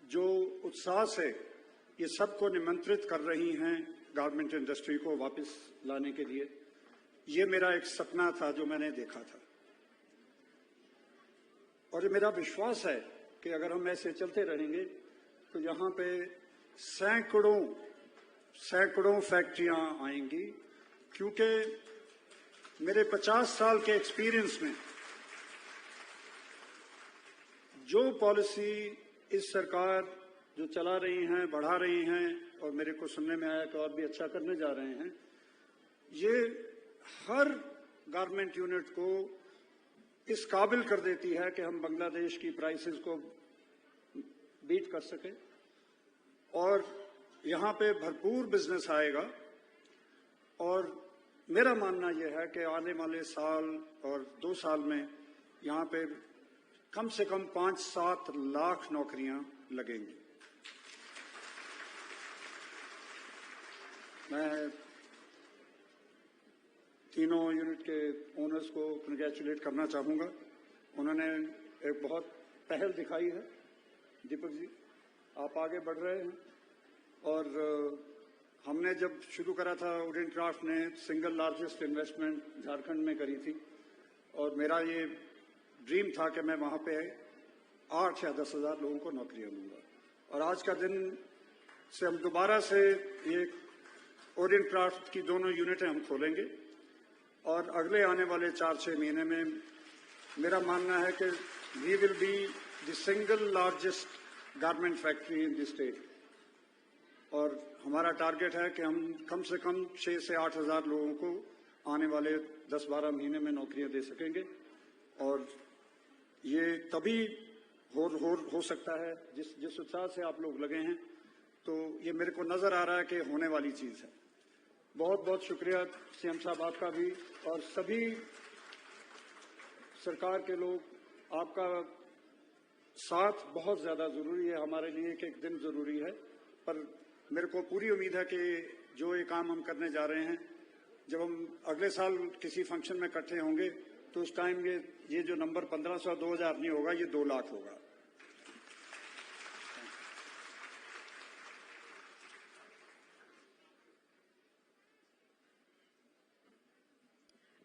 जो उत्साह से ये सबको निमंत्रित कर रही हैं गारमेंट इंडस्ट्री को वापस लाने के लिए, ये मेरा एक सपना था जो मैंने देखा था। और ये मेरा विश्वास है कि अगर हम ऐसे चलते रहेंगे तो यहाँ पे सैकड़ों फैक्ट्रियां आएंगी, क्योंकि मेरे 50 साल के एक्सपीरियंस में जो पॉलिसी इस सरकार जो चला रही हैं, बढ़ा रही हैं, और मेरे को सुनने में आया कि और भी अच्छा करने जा रहे हैं, ये हर गारमेंट यूनिट को इस काबिल कर देती है कि हम बांग्लादेश की प्राइसेस को बीट कर सकें और यहाँ पे भरपूर बिजनेस आएगा। और मेरा मानना यह है कि आने वाले साल और 2 साल में यहाँ पे कम से कम 5-7 लाख नौकरियां लगेंगी। मैं तीनों यूनिट के ओनर्स को कंग्रेचुलेट करना चाहूँगा। उन्होंने एक बहुत पहल दिखाई है। दीपक जी, आप आगे बढ़ रहे हैं और हमने जब शुरू करा था, ओरिएंट क्राफ्ट ने सिंगल लार्जेस्ट इन्वेस्टमेंट झारखंड में करी थी और मेरा ये ड्रीम था कि मैं वहाँ पे 8 या 10,000 लोगों को नौकरियां दूंगा। और आज का दिन से हम दोबारा से ये ओरिएंट क्राफ्ट की दोनों यूनिटें हम खोलेंगे और अगले आने वाले 4-6 महीने में मेरा मानना है कि we will be the single largest garment factory in the state. और हमारा टारगेट है कि हम कम से कम 6 से 8 हज़ार लोगों को आने वाले 10-12 महीने में नौकरियां दे सकेंगे। और ये तभी हो सकता है जिस उत्साह से आप लोग लगे हैं, तो ये मेरे को नजर आ रहा है कि होने वाली चीज है। बहुत बहुत शुक्रिया सीएम साहब आपका भी, और सभी सरकार के लोग, आपका साथ बहुत ज्यादा जरूरी है हमारे लिए। एक दिन जरूरी है, पर मेरे को पूरी उम्मीद है कि जो ये काम हम करने जा रहे हैं, जब हम अगले साल किसी फंक्शन में इकट्ठे होंगे तो उस टाइम ये जो नंबर 1500 2000 नहीं होगा, ये 2 लाख होगा।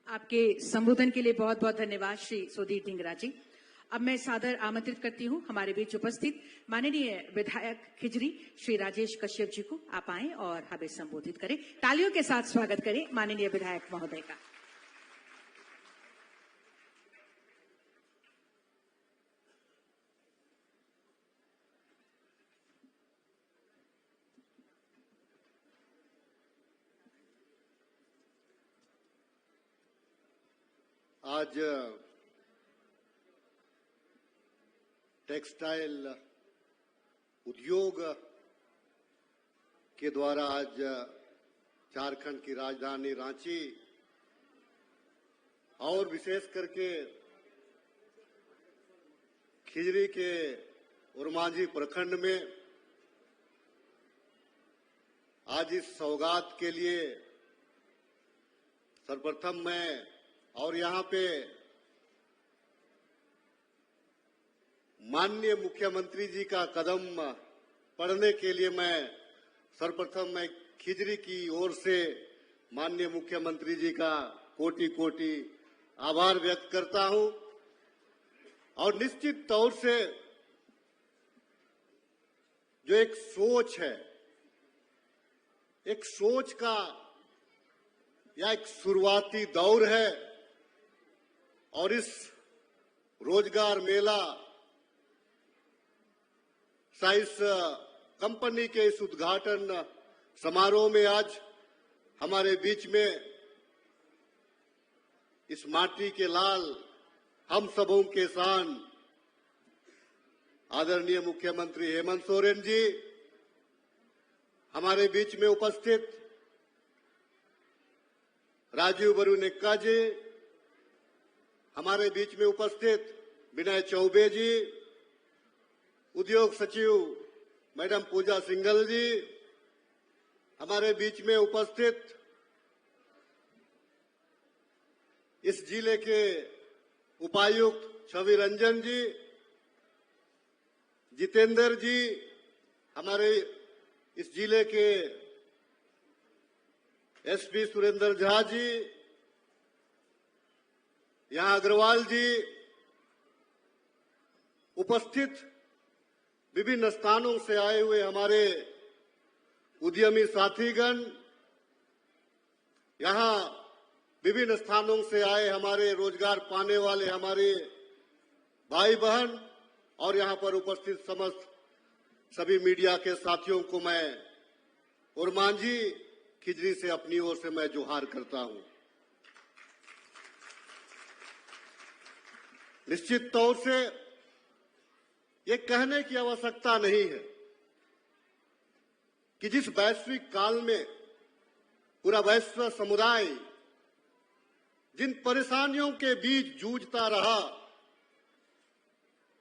आपके संबोधन के लिए बहुत बहुत धन्यवाद श्री सुधीर ढींगरा जी। अब मैं सादर आमंत्रित करती हूं हमारे बीच उपस्थित माननीय विधायक खिजरी श्री राजेश कश्यप जी को। आप आए और हमें संबोधित करें। तालियों के साथ स्वागत करें माननीय विधायक महोदय का। आज टेक्सटाइल उद्योग के द्वारा आज झारखंड की राजधानी रांची और विशेष करके खिजरी के उरमांझी प्रखंड में आज इस सौगात के लिए सर्वप्रथम मैं और यहाँ पे माननीय मुख्यमंत्री जी का कदम पढ़ने के लिए मैं सर्वप्रथम मैं खिजरी की ओर से माननीय मुख्यमंत्री जी का कोटि कोटि आभार व्यक्त करता हूं। और निश्चित तौर से जो एक सोच है, एक सोच का या एक शुरुआती दौर है, और इस रोजगार मेला इस कंपनी के इस उद्घाटन समारोह में आज हमारे बीच में इस माटी के लाल हम सबों के शान आदरणीय मुख्यमंत्री हेमंत सोरेन जी हमारे बीच में उपस्थित, राजीव बरुनेक्का जी हमारे बीच में उपस्थित, विनय चौबे जी, उद्योग सचिव मैडम पूजा सिंघल जी हमारे बीच में उपस्थित, इस जिले के उपायुक्त छवि रंजन जी, जितेंद्र जी, हमारे इस जिले के एसपी सुरेंद्र झा जी, यहां अग्रवाल जी, उपस्थित विभिन्न स्थानों से आए हुए हमारे उद्यमी साथीगण, यहां विभिन्न स्थानों से आए हमारे रोजगार पाने वाले हमारे भाई बहन, और यहां पर उपस्थित समस्त सभी मीडिया के साथियों को मैं उरमांझी खिजरी से अपनी ओर से मैं जोहार करता हूं। निश्चित तौर से ये कहने की आवश्यकता नहीं है कि जिस वैश्विक काल में पूरा वैश्विक समुदाय जिन परेशानियों के बीच जूझता रहा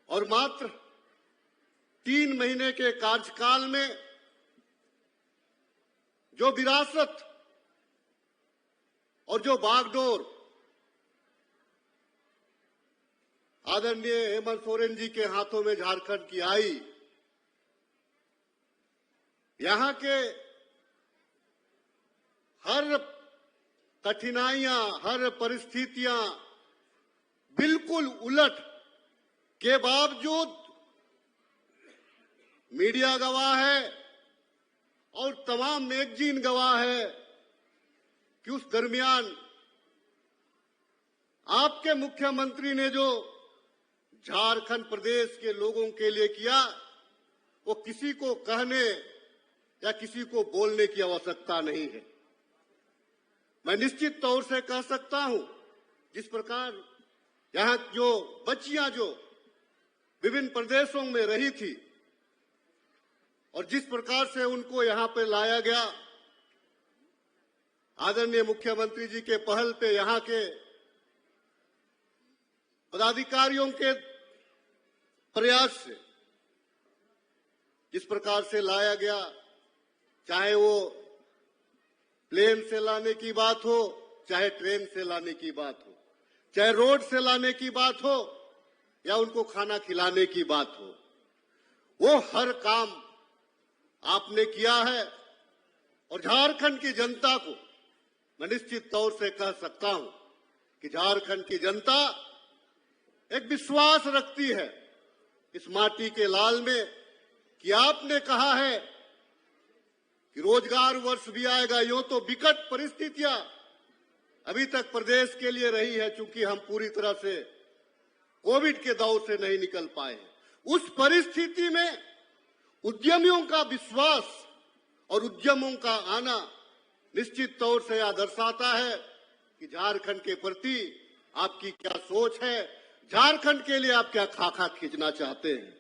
और मात्र 3 महीने के कार्यकाल में जो विरासत और जो बागडोर आदरणीय हेमंत सोरेन जी के हाथों में झारखंड की आई, यहां के हर कठिनाइयां, हर परिस्थितियां बिल्कुल उलट के बावजूद मीडिया गवाह है और तमाम मैगजीन गवाह है कि उस दरमियान आपके मुख्यमंत्री ने जो झारखंड प्रदेश के लोगों के लिए किया, वो किसी को कहने या किसी को बोलने की आवश्यकता नहीं है। मैं निश्चित तौर से कह सकता हूं, जिस प्रकार यहां जो बच्चियां जो विभिन्न प्रदेशों में रही थी और जिस प्रकार से उनको यहां पे लाया गया, आदरणीय मुख्यमंत्री जी के पहल पे यहां के पदाधिकारियों के प्रयास से जिस प्रकार से लाया गया, चाहे वो प्लेन से लाने की बात हो, चाहे ट्रेन से लाने की बात हो, चाहे रोड से लाने की बात हो या उनको खाना खिलाने की बात हो, वो हर काम आपने किया है। और झारखंड की जनता को मैं निश्चित तौर से कह सकता हूं कि झारखंड की जनता एक विश्वास रखती है इस माटी के लाल में कि आपने कहा है कि रोजगार वर्ष भी आएगा। यूं तो विकट परिस्थितियां अभी तक प्रदेश के लिए रही है, चूंकि हम पूरी तरह से कोविड के दौर से नहीं निकल पाए। उस परिस्थिति में उद्यमियों का विश्वास और उद्यमों का आना निश्चित तौर से यह दर्शाता है कि झारखंड के प्रति आपकी क्या सोच है, झारखंड के लिए आप क्या खाका खींचना चाहते हैं।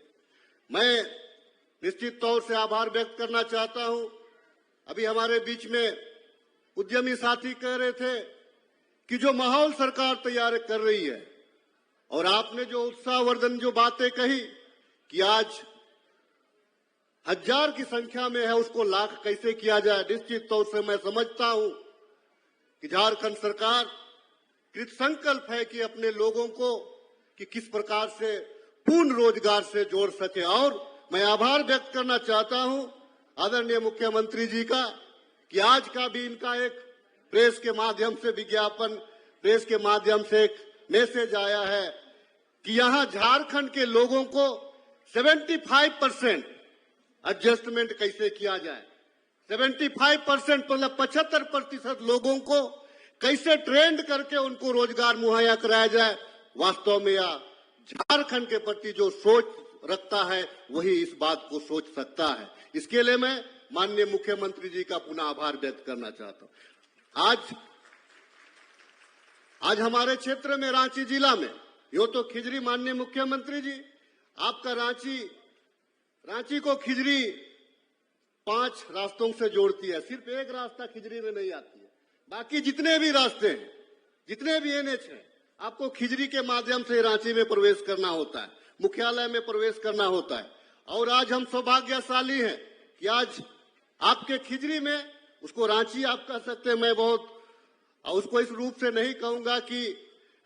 मैं निश्चित तौर से आभार व्यक्त करना चाहता हूं। अभी हमारे बीच में उद्यमी साथी कह रहे थे कि जो माहौल सरकार तैयार कर रही है, और आपने जो उत्साहवर्धन जो बातें कही कि आज 1000 की संख्या में है, उसको लाख कैसे किया जाए। निश्चित तौर से मैं समझता हूं कि झारखंड सरकार कृत संकल्प है कि अपने लोगों को कि किस प्रकार से पूर्ण रोजगार से जोड़ सके। और मैं आभार व्यक्त करना चाहता हूं आदरणीय मुख्यमंत्री जी का कि आज का भी इनका एक प्रेस के माध्यम से विज्ञापन, प्रेस के माध्यम से एक मैसेज आया है कि यहां झारखंड के लोगों को 75% एडजस्टमेंट कैसे किया जाए। 75% मतलब 75% लोगों को कैसे ट्रेंड करके उनको रोजगार मुहैया कराया जाए। वास्तव में यह झारखंड के प्रति जो सोच रखता है वही इस बात को सोच सकता है। इसके लिए मैं माननीय मुख्यमंत्री जी का पुनः आभार व्यक्त करना चाहता हूं। आज हमारे क्षेत्र में रांची जिला में यो तो खिजरी, माननीय मुख्यमंत्री जी आपका रांची को खिजरी 5 रास्तों से जोड़ती है। सिर्फ एक रास्ता खिजरी में नहीं आती है, बाकी जितने भी रास्ते हैं, जितने भी NH हैं, आपको खिजरी के माध्यम से रांची में प्रवेश करना होता है, मुख्यालय में प्रवेश करना होता है। और आज हम सौभाग्यशाली हैं कि आज आपके खिजरी में, उसको रांची आप कह सकते हैं, मैं बहुत उसको इस रूप से नहीं कहूंगा कि,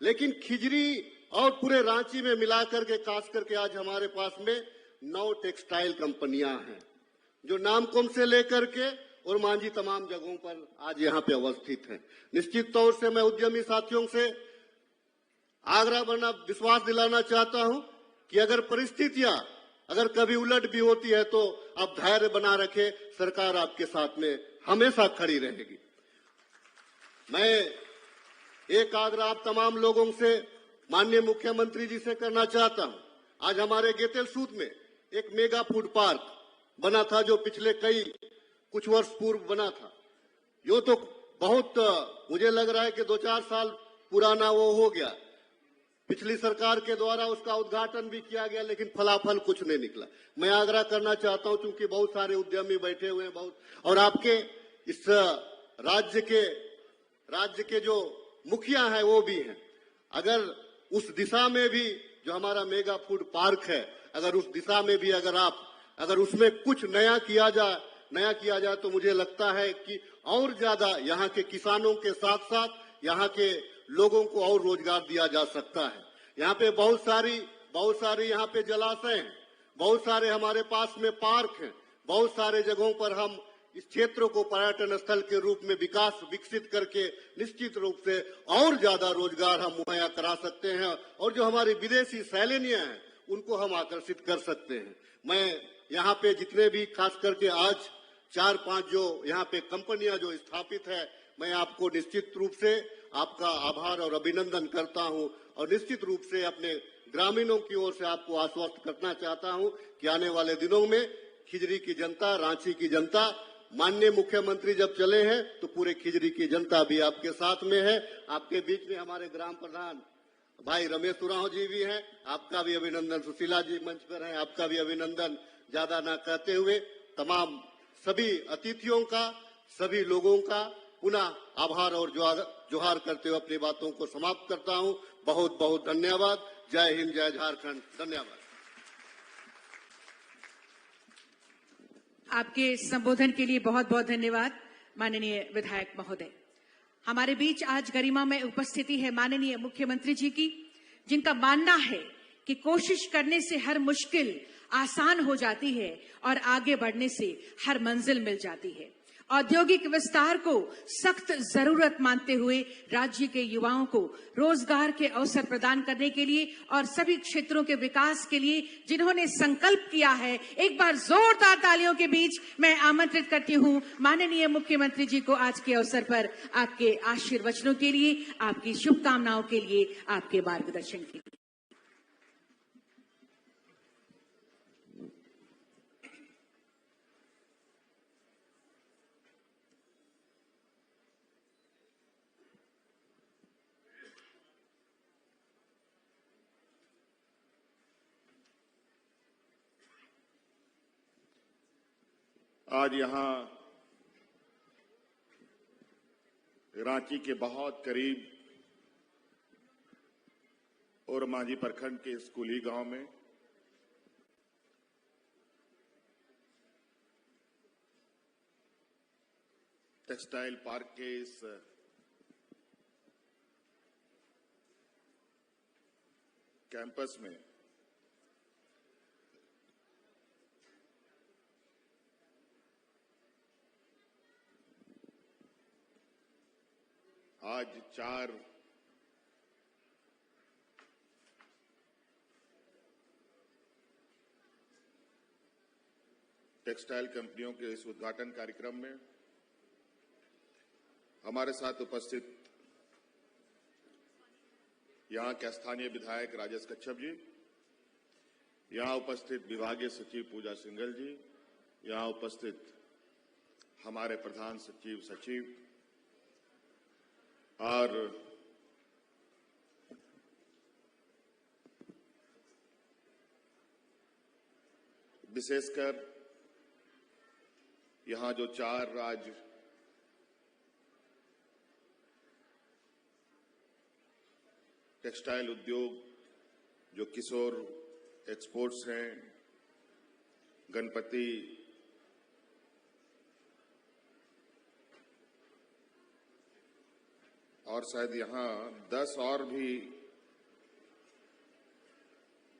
लेकिन खिजरी और पूरे रांची में मिलाकर के खास करके आज हमारे पास में 9 टेक्सटाइल कंपनियां हैं जो नामकुम से लेकर के और मांझी तमाम जगहों पर आज यहां पे अवस्थित हैं। निश्चित तौर से मैं उद्यमी साथियों से आग्रह करना, विश्वास दिलाना चाहता हूं कि अगर परिस्थितियां अगर कभी उलट भी होती है तो आप धैर्य बना रखें, सरकार आपके साथ में हमेशा खड़ी रहेगी। मैं एक आग्रह आप तमाम लोगों से माननीय मुख्यमंत्री जी से करना चाहता हूं। आज हमारे गेतेलसूद में एक मेगा फूड पार्क बना था जो पिछले कुछ वर्ष पूर्व बना था। यो तो बहुत मुझे लग रहा है कि 2-4 साल पुराना वो हो गया। पिछली सरकार के द्वारा उसका उद्घाटन भी किया गया, लेकिन फलाफल कुछ नहीं निकला। मैं आग्रह करना चाहता हूं, क्योंकि बहुत सारे उद्यमी बैठे हुए हैं, बहुत, और आपके इस राज्य के जो मुखिया हैं वो भी हैं, अगर उस दिशा में भी जो हमारा मेगा फूड पार्क है, अगर उस दिशा में भी अगर उसमें कुछ नया किया जाए तो मुझे लगता है कि और ज्यादा यहाँ के किसानों के साथ साथ यहाँ के लोगों को और रोजगार दिया जा सकता है। यहाँ पे बहुत सारी यहाँ पे जलाशय हैं, बहुत सारे हमारे पास में पार्क हैं, बहुत सारे जगहों पर हम इस क्षेत्र को पर्यटन स्थल के रूप में विकसित करके निश्चित रूप से और ज्यादा रोजगार हम मुहैया करा सकते हैं, और जो हमारे विदेशी सैलानियां हैं उनको हम आकर्षित कर सकते हैं। मैं यहाँ पे जितने भी खास करके आज 4-5 जो यहाँ पे कंपनियां जो स्थापित है, मैं आपको निश्चित रूप से आपका आभार और अभिनंदन करता हूं और निश्चित रूप से अपने ग्रामीणों की ओर से आपको आश्वस्त करना चाहता हूं कि आने वाले दिनों में खिजरी की जनता, रांची की जनता, माननीय मुख्यमंत्री जब चले हैं तो पूरे खिजरी की जनता भी आपके साथ में है। आपके बीच में हमारे ग्राम प्रधान भाई रमेश उरांव जी भी हैं, आपका भी अभिनंदन। सुशीला जी मंच पर हैं, आपका भी अभिनंदन। ज्यादा ना कहते हुए तमाम सभी अतिथियों का, सभी लोगों का पुनः आभार और जोहार करते हुए अपनी बातों को समाप्त करता हूं। बहुत बहुत धन्यवाद। जय हिंद, जय झारखंड। धन्यवाद। आपके संबोधन के लिए बहुत बहुत धन्यवाद माननीय विधायक महोदय। हमारे बीच आज गरिमा में उपस्थिति है माननीय मुख्यमंत्री जी की, जिनका मानना है कि कोशिश करने से हर मुश्किल आसान हो जाती है और आगे बढ़ने से हर मंजिल मिल जाती है। औद्योगिक विस्तार को सख्त जरूरत मानते हुए राज्य के युवाओं को रोजगार के अवसर प्रदान करने के लिए और सभी क्षेत्रों के विकास के लिए जिन्होंने संकल्प किया है, एक बार जोरदार तालियों के बीच मैं आमंत्रित करती हूं माननीय मुख्यमंत्री जी को आज के अवसर पर आपके आशीर्वचनों के लिए, आपकी शुभकामनाओं के लिए, आपके मार्गदर्शन के लिए। आज यहाँ रांची के बहुत करीब और मांझी प्रखंड के स्कूली गांव में टेक्सटाइल पार्क के इस कैंपस में आज 4 टेक्सटाइल कंपनियों के इस उद्घाटन कार्यक्रम में हमारे साथ उपस्थित यहां के स्थानीय विधायक राजेश कच्छप जी, यहां उपस्थित विभागीय सचिव पूजा सिंघल जी, यहां उपस्थित हमारे प्रधान सचिव और विशेषकर यहां जो 4 राज्य टेक्सटाइल उद्योग जो किशोर एक्सपोर्ट्स हैं, गणपति, और शायद यहां 10 और भी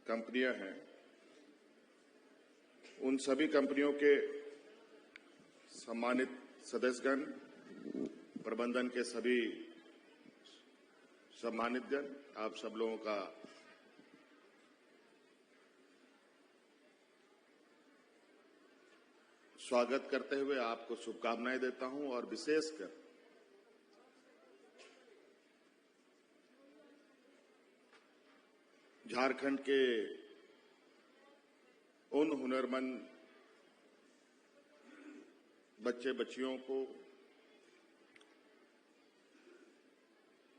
कंपनियां हैं, उन सभी कंपनियों के सम्मानित सदस्यगण, प्रबंधन के सभी सम्मानित जन, आप सब लोगों का स्वागत करते हुए आपको शुभकामनाएं देता हूं और विशेषकर झारखंड के उन हुनरमंद बच्चे बच्चियों को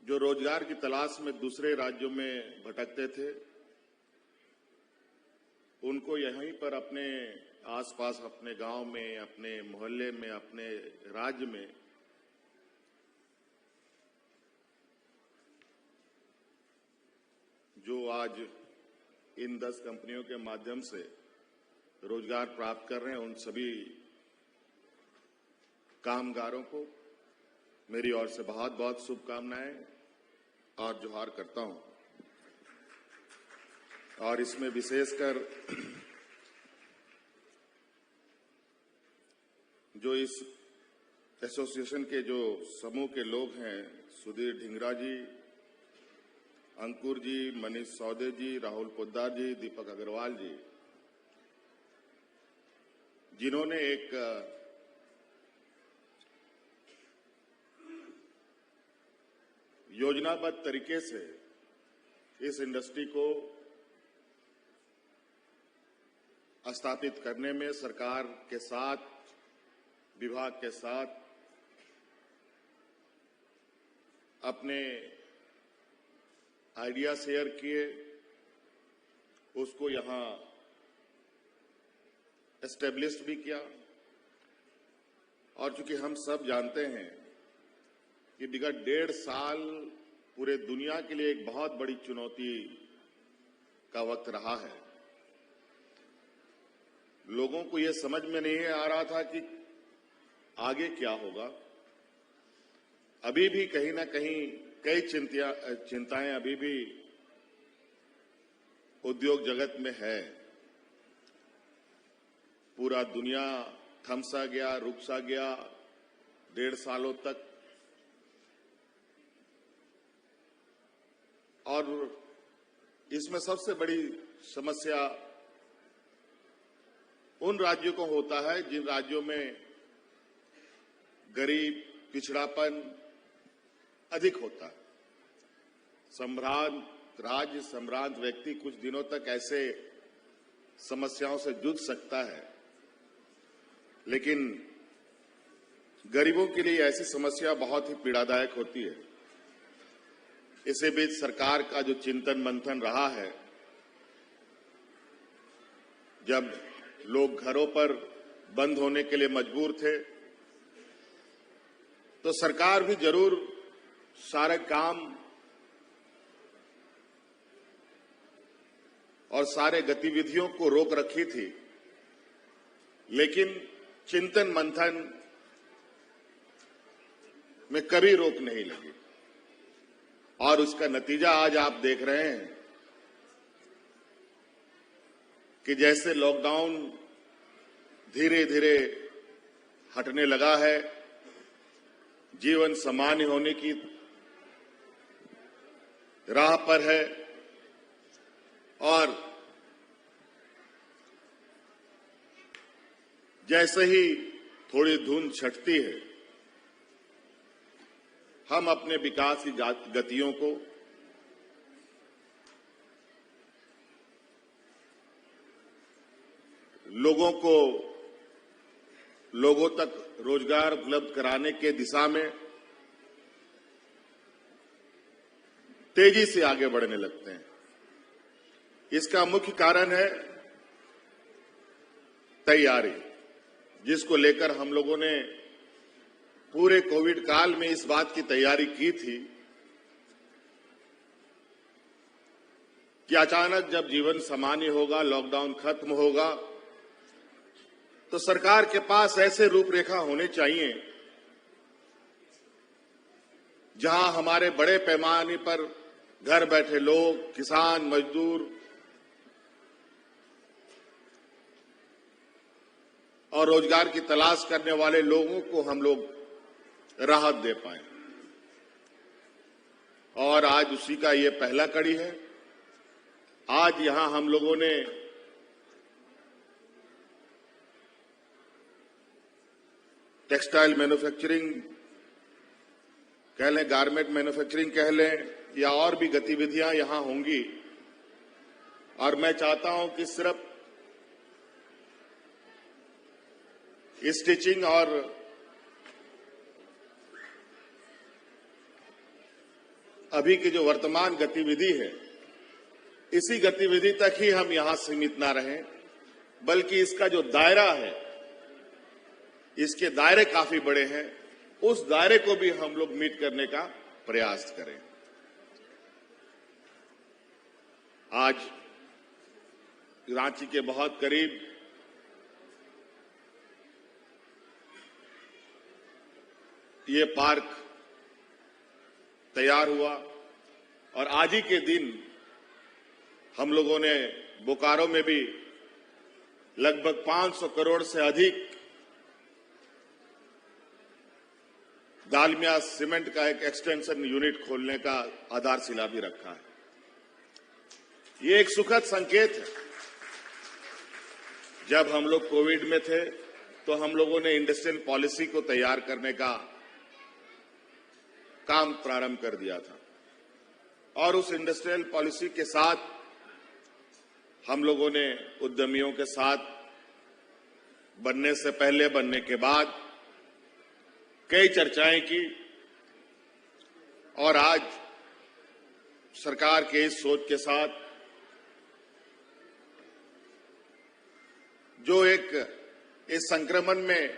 जो रोजगार की तलाश में दूसरे राज्यों में भटकते थे, उनको यहीं पर अपने आसपास, अपने गांव में, अपने मोहल्ले में, अपने राज्य में जो आज इन 10 कंपनियों के माध्यम से रोजगार प्राप्त कर रहे हैं, उन सभी कामगारों को मेरी ओर से बहुत बहुत शुभकामनाएं और जोहार करता हूं। और इसमें विशेषकर जो इस एसोसिएशन के जो समूह के लोग हैं, सुधीर ढिंगरा जी, अंकुर जी, मनीष सौदे जी, राहुल पोद्दार जी, दीपक अग्रवाल जी, जिन्होंने एक योजनाबद्ध तरीके से इस इंडस्ट्री को स्थापित करने में सरकार के साथ, विभाग के साथ अपने आइडिया शेयर किए, उसको यहां एस्टेब्लिश भी किया। और चूंकि हम सब जानते हैं कि विगत 1.5 साल पूरे दुनिया के लिए एक बहुत बड़ी चुनौती का वक्त रहा है। लोगों को यह समझ में नहीं आ रहा था कि आगे क्या होगा। अभी भी कहीं ना कहीं कई चिंताएं अभी भी उद्योग जगत में है। पूरा दुनिया थमसा गया, रुक सा गया 1.5 सालों तक। और इसमें सबसे बड़ी समस्या उन राज्यों को होता है जिन राज्यों में गरीब, पिछड़ापन अधिक होता है। सम्भ्रांत व्यक्ति कुछ दिनों तक ऐसे समस्याओं से जूझ सकता है, लेकिन गरीबों के लिए ऐसी समस्या बहुत ही पीड़ादायक होती है। इसी बीच सरकार का जो चिंतन मंथन रहा है, जब लोग घरों पर बंद होने के लिए मजबूर थे, तो सरकार भी जरूर सारे काम और सारे गतिविधियों को रोक रखी थी, लेकिन चिंतन मंथन में कभी रोक नहीं लगी। और उसका नतीजा आज आप देख रहे हैं कि जैसे लॉकडाउन धीरे धीरे हटने लगा है, जीवन सामान्य होने की राह पर है, और जैसे ही थोड़ी धुंध छटती है, हम अपने विकास की गतियों को लोगों तक रोजगार उपलब्ध कराने के दिशा में तेजी से आगे बढ़ने लगते हैं। इसका मुख्य कारण है तैयारी, जिसको लेकर हम लोगों ने पूरे कोविड काल में इस बात की तैयारी की थी कि अचानक जब जीवन सामान्य होगा, लॉकडाउन खत्म होगा, तो सरकार के पास ऐसे रूपरेखा होने चाहिए जहां हमारे बड़े पैमाने पर घर बैठे लोग, किसान, मजदूर और रोजगार की तलाश करने वाले लोगों को हम लोग राहत दे पाए। और आज उसी का ये पहला कड़ी है। आज यहां हम लोगों ने टेक्सटाइल मैन्युफैक्चरिंग कह लें, गारमेंट मैन्युफैक्चरिंग कह लें, या और भी गतिविधियां यहां होंगी। और मैं चाहता हूं कि सिर्फ स्टिचिंग और अभी की जो वर्तमान गतिविधि है, इसी गतिविधि तक ही हम यहां सीमित ना रहें, बल्कि इसका जो दायरा है, इसके दायरे काफी बड़े हैं, उस दायरे को भी हम लोग मीट करने का प्रयास करें। आज रांची के बहुत करीब ये पार्क तैयार हुआ, और आज ही के दिन हम लोगों ने बोकारो में भी लगभग 500 करोड़ से अधिक दालमिया सीमेंट का एक एक्सटेंशन यूनिट खोलने का आधारशिला भी रखा है। ये एक सुखद संकेत है। जब हम लोग कोविड में थे, तो हम लोगों ने इंडस्ट्रियल पॉलिसी को तैयार करने का काम प्रारंभ कर दिया था और उस इंडस्ट्रियल पॉलिसी के साथ हम लोगों ने उद्यमियों के साथ बनने से पहले, बनने के बाद कई चर्चाएं की और आज सरकार के इस सोच के साथ जो एक इस संक्रमण में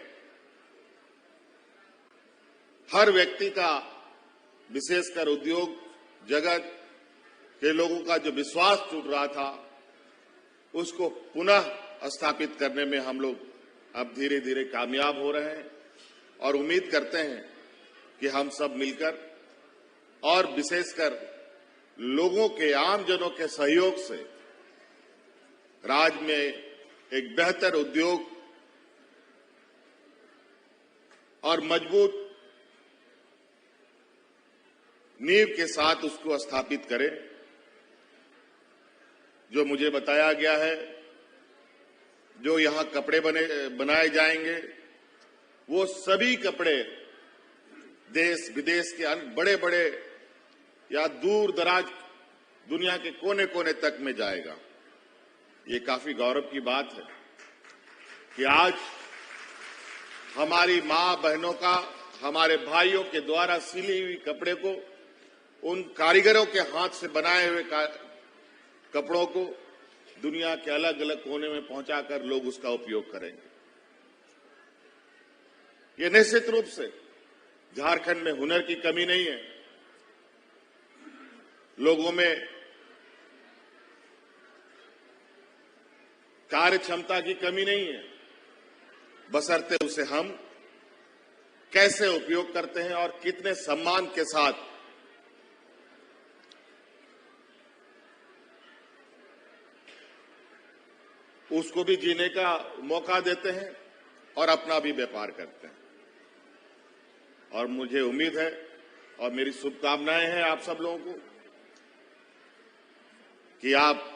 हर व्यक्ति का, विशेषकर उद्योग जगत के लोगों का जो विश्वास टूट रहा था, उसको पुनः स्थापित करने में हम लोग अब धीरे धीरे कामयाब हो रहे हैं और उम्मीद करते हैं कि हम सब मिलकर और विशेषकर लोगों के, आमजनों के सहयोग से राज्य में एक बेहतर उद्योग और मजबूत नींव के साथ उसको स्थापित करें। जो मुझे बताया गया है, जो यहां कपड़े बनाए जाएंगे, वो सभी कपड़े देश विदेश के बड़े बड़े या दूर दराज दुनिया के कोने कोने तक में जाएगा। ये काफी गौरव की बात है कि आज हमारी मां बहनों का, हमारे भाइयों के द्वारा सिली हुई कपड़े को, उन कारीगरों के हाथ से बनाए हुए कपड़ों को दुनिया के अलग अलग कोने में पहुंचाकर लोग उसका उपयोग करेंगे। ये निश्चित रूप से झारखंड में हुनर की कमी नहीं है, लोगों में कार्य क्षमता की कमी नहीं है, बशर्ते उसे हम कैसे उपयोग करते हैं और कितने सम्मान के साथ उसको भी जीने का मौका देते हैं और अपना भी व्यापार करते हैं। और मुझे उम्मीद है और मेरी शुभकामनाएं हैं आप सब लोगों को कि आप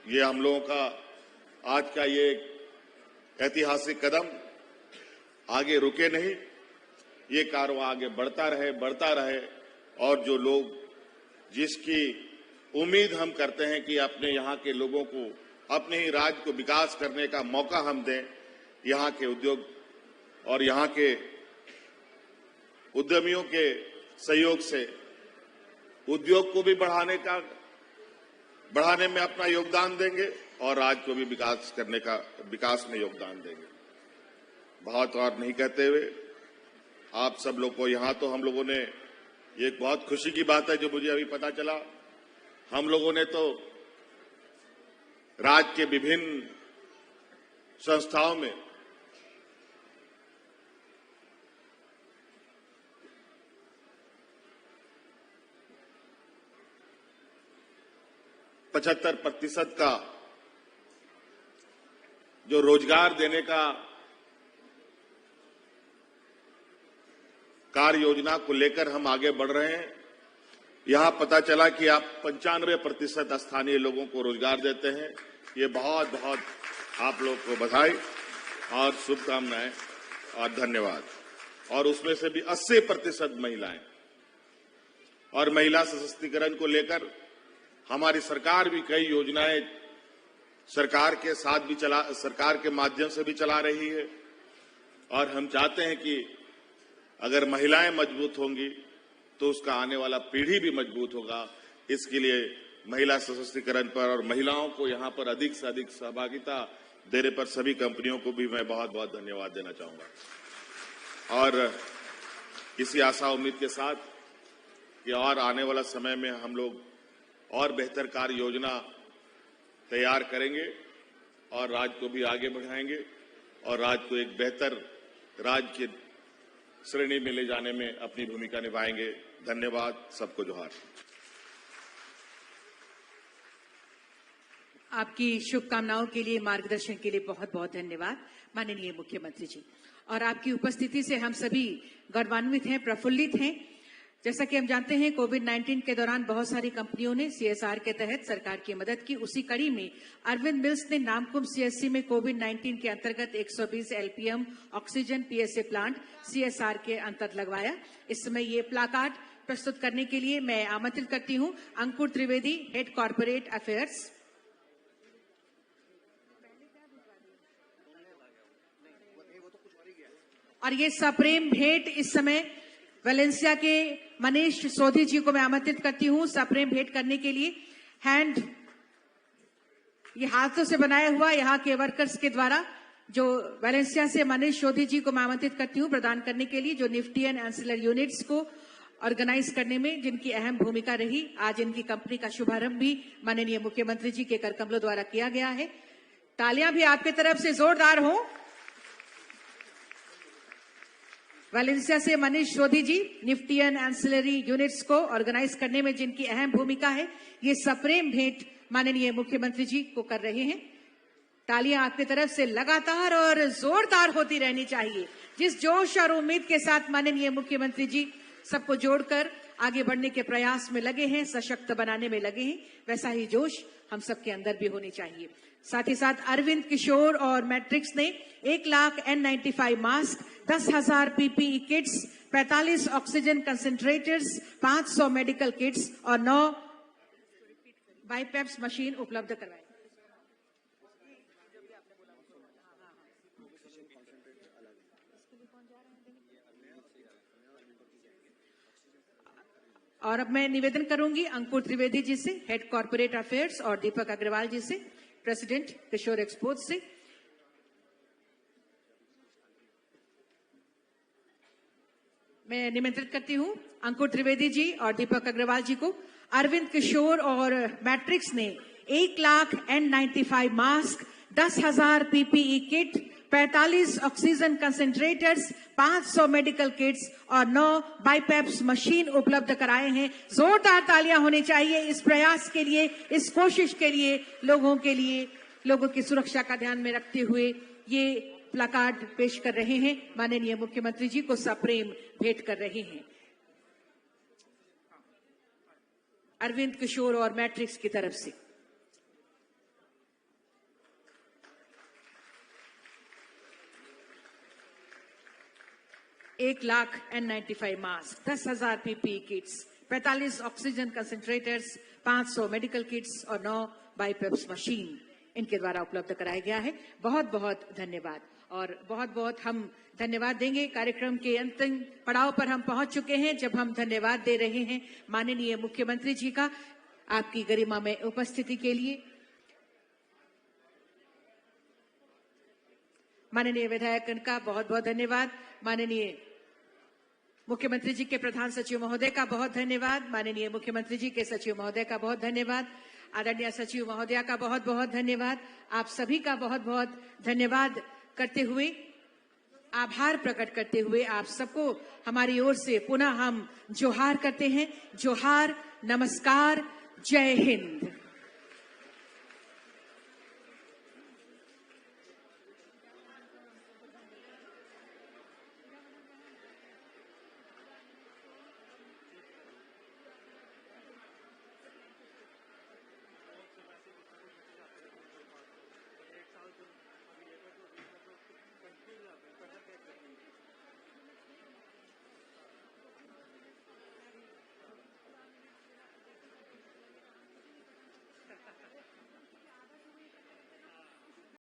ये हम लोगों का आज का ये ऐतिहासिक कदम आगे रुके नहीं, ये कारवां आगे बढ़ता रहे और जो लोग, जिसकी उम्मीद हम करते हैं कि अपने यहाँ के लोगों को, अपने ही राज्य को विकास करने का मौका हम दें, यहाँ के उद्योग और यहाँ के उद्यमियों के सहयोग से उद्योग को भी बढ़ाने में अपना योगदान देंगे और राज्य को भी विकास में योगदान देंगे। बहुत और नहीं कहते हुए आप सब लोग को यहाँ तो हम लोगों ने, ये एक बहुत खुशी की बात है जो मुझे अभी पता चला, हम लोगों ने तो राज्य के विभिन्न संस्थाओं में %75 का जो रोजगार देने का कार्य योजना को लेकर हम आगे बढ़ रहे हैं। यहां पता चला कि आप 95% स्थानीय लोगों को रोजगार देते हैं। ये बहुत बहुत आप लोग को बधाई और शुभकामनाएं और धन्यवाद। और उसमें से भी 80% महिलाएं। और महिला सशक्तिकरण को लेकर हमारी सरकार भी कई योजनाएं सरकार के माध्यम से भी चला रही है। और हम चाहते हैं कि अगर महिलाएं मजबूत होंगी तो उसका आने वाला पीढ़ी भी मजबूत होगा। इसके लिए महिला सशक्तिकरण पर और महिलाओं को यहाँ पर अधिक से अधिक सहभागिता देने पर सभी कंपनियों को भी मैं बहुत बहुत धन्यवाद देना चाहूंगा। और इसी आशा उम्मीद के साथ कि और आने वाला समय में हम लोग और बेहतर कार्य योजना तैयार करेंगे और राज्य को भी आगे बढ़ाएंगे और राज्य को एक बेहतर राज्य की श्रेणी में ले जाने में अपनी भूमिका निभाएंगे। धन्यवाद। सबको जोहार। आपकी शुभकामनाओं के लिए, मार्गदर्शन के लिए बहुत बहुत धन्यवाद माननीय मुख्यमंत्री जी। और आपकी उपस्थिति से हम सभी गौरवान्वित हैं, प्रफुल्लित हैं। जैसा कि हम जानते हैं, कोविड-19 के दौरान बहुत सारी कंपनियों ने सीएसआर के तहत सरकार की मदद की। उसी कड़ी में अरविंद मिल्स ने नामकुम सीएससी में कोविड-19 के अंतर्गत 120 LPM oxygen PSA plant CSR के अंतर्गत लगवाया। इस समय ये प्लाकार्ड प्रस्तुत करने के लिए मैं आमंत्रित करती हूं अंकुर त्रिवेदी, हेड कॉर्पोरेट अफेयर्स। और ये सप्रेम भेंट इस समय वेलेंसिया के मनीष सोधी जी को मैं आमंत्रित करती हूं सप्रेम भेंट करने के लिए। ये हाथों से बनाया हुआ यहाँ के वर्कर्स के द्वारा, जो वेलेंसिया से मनीष सोधी जी को मैं आमंत्रित करती हूं प्रदान करने के लिए, जो निफ्टी एंड एंसिलरी यूनिट्स को ऑर्गेनाइज करने में जिनकी अहम भूमिका रही। आज इनकी कंपनी का शुभारंभ भी माननीय मुख्यमंत्री जी के कर कमलों द्वारा किया गया है। तालियां भी आपकी तरफ से जोरदार हो। वेलेंसिया से मनीष सोधी जी, निफ्टी एंड एंसिलरी यूनिट्स को ऑर्गेनाइज करने में जिनकी अहम भूमिका है, ये सप्रेम भेंट माननीय मुख्यमंत्री जी को कर रहे हैं। तालियां आपकी तरफ से लगातार और जोरदार होती रहनी चाहिए। जिस जोश और उम्मीद के साथ माननीय मुख्यमंत्री जी सबको जोड़कर आगे बढ़ने के प्रयास में लगे हैं, सशक्त बनाने में लगे हैं, वैसा ही जोश हम सबके अंदर भी होनी चाहिए। साथ ही साथ अरविंद किशोर और मैट्रिक्स ने 1 lakh N95 mask, 10,000 PPE kits, 45 oxygen concentrators, 500 medical kits और 9 बाइपेप्स मशीन उपलब्ध करवाई। और अब मैं निवेदन करूंगी अंकुर त्रिवेदी जी से, हेड कॉर्पोरेट अफेयर्स, और दीपक अग्रवाल जी से, प्रेसिडेंट किशोर एक्सपोर्ट्स से। मैं निमंत्रित करती हूं अंकुर त्रिवेदी जी और दीपक अग्रवाल जी को। अरविंद किशोर और मैट्रिक्स ने 1 lakh N95 mask, 10,000 PPE kit, 45 oxygen concentrators, 500 medical kits और 9 बाइपेप्स मशीन उपलब्ध कराए हैं। जोरदार तालियां होनी चाहिए इस प्रयास के लिए, इस कोशिश के लिए, लोगों के लिए, लोगों की सुरक्षा का ध्यान में रखते हुए ये प्लाकार्ड पेश कर रहे हैं, माननीय मुख्यमंत्री जी को सप्रेम भेंट कर रहे हैं। अरविंद किशोर और मैट्रिक्स की तरफ से। एक lakh N95 mask, 10,000 PPE kits, 45 oxygen concentrators, 500 medical kits और 9 बाइपेप्स मशीन इनके द्वारा उपलब्ध कराया गया है। बहुत बहुत धन्यवाद। और बहुत बहुत हम धन्यवाद देंगे। कार्यक्रम के अंतिम पड़ाव पर हम पहुंच चुके हैं, जब हम धन्यवाद दे रहे हैं माननीय मुख्यमंत्री जी का आपकी गरिमा में उपस्थिति के लिए। माननीय विधायकगण का बहुत बहुत धन्यवाद। माननीय मुख्यमंत्री जी के प्रधान सचिव महोदय का बहुत धन्यवाद। माननीय मुख्यमंत्री जी के सचिव महोदय का बहुत धन्यवाद। आदरणीय सचिव महोदया का बहुत बहुत धन्यवाद। आप सभी का बहुत बहुत धन्यवाद करते हुए, आभार प्रकट करते हुए आप सबको हमारी ओर से पुनः हम जोहार करते हैं। जोहार, नमस्कार, जय हिंद।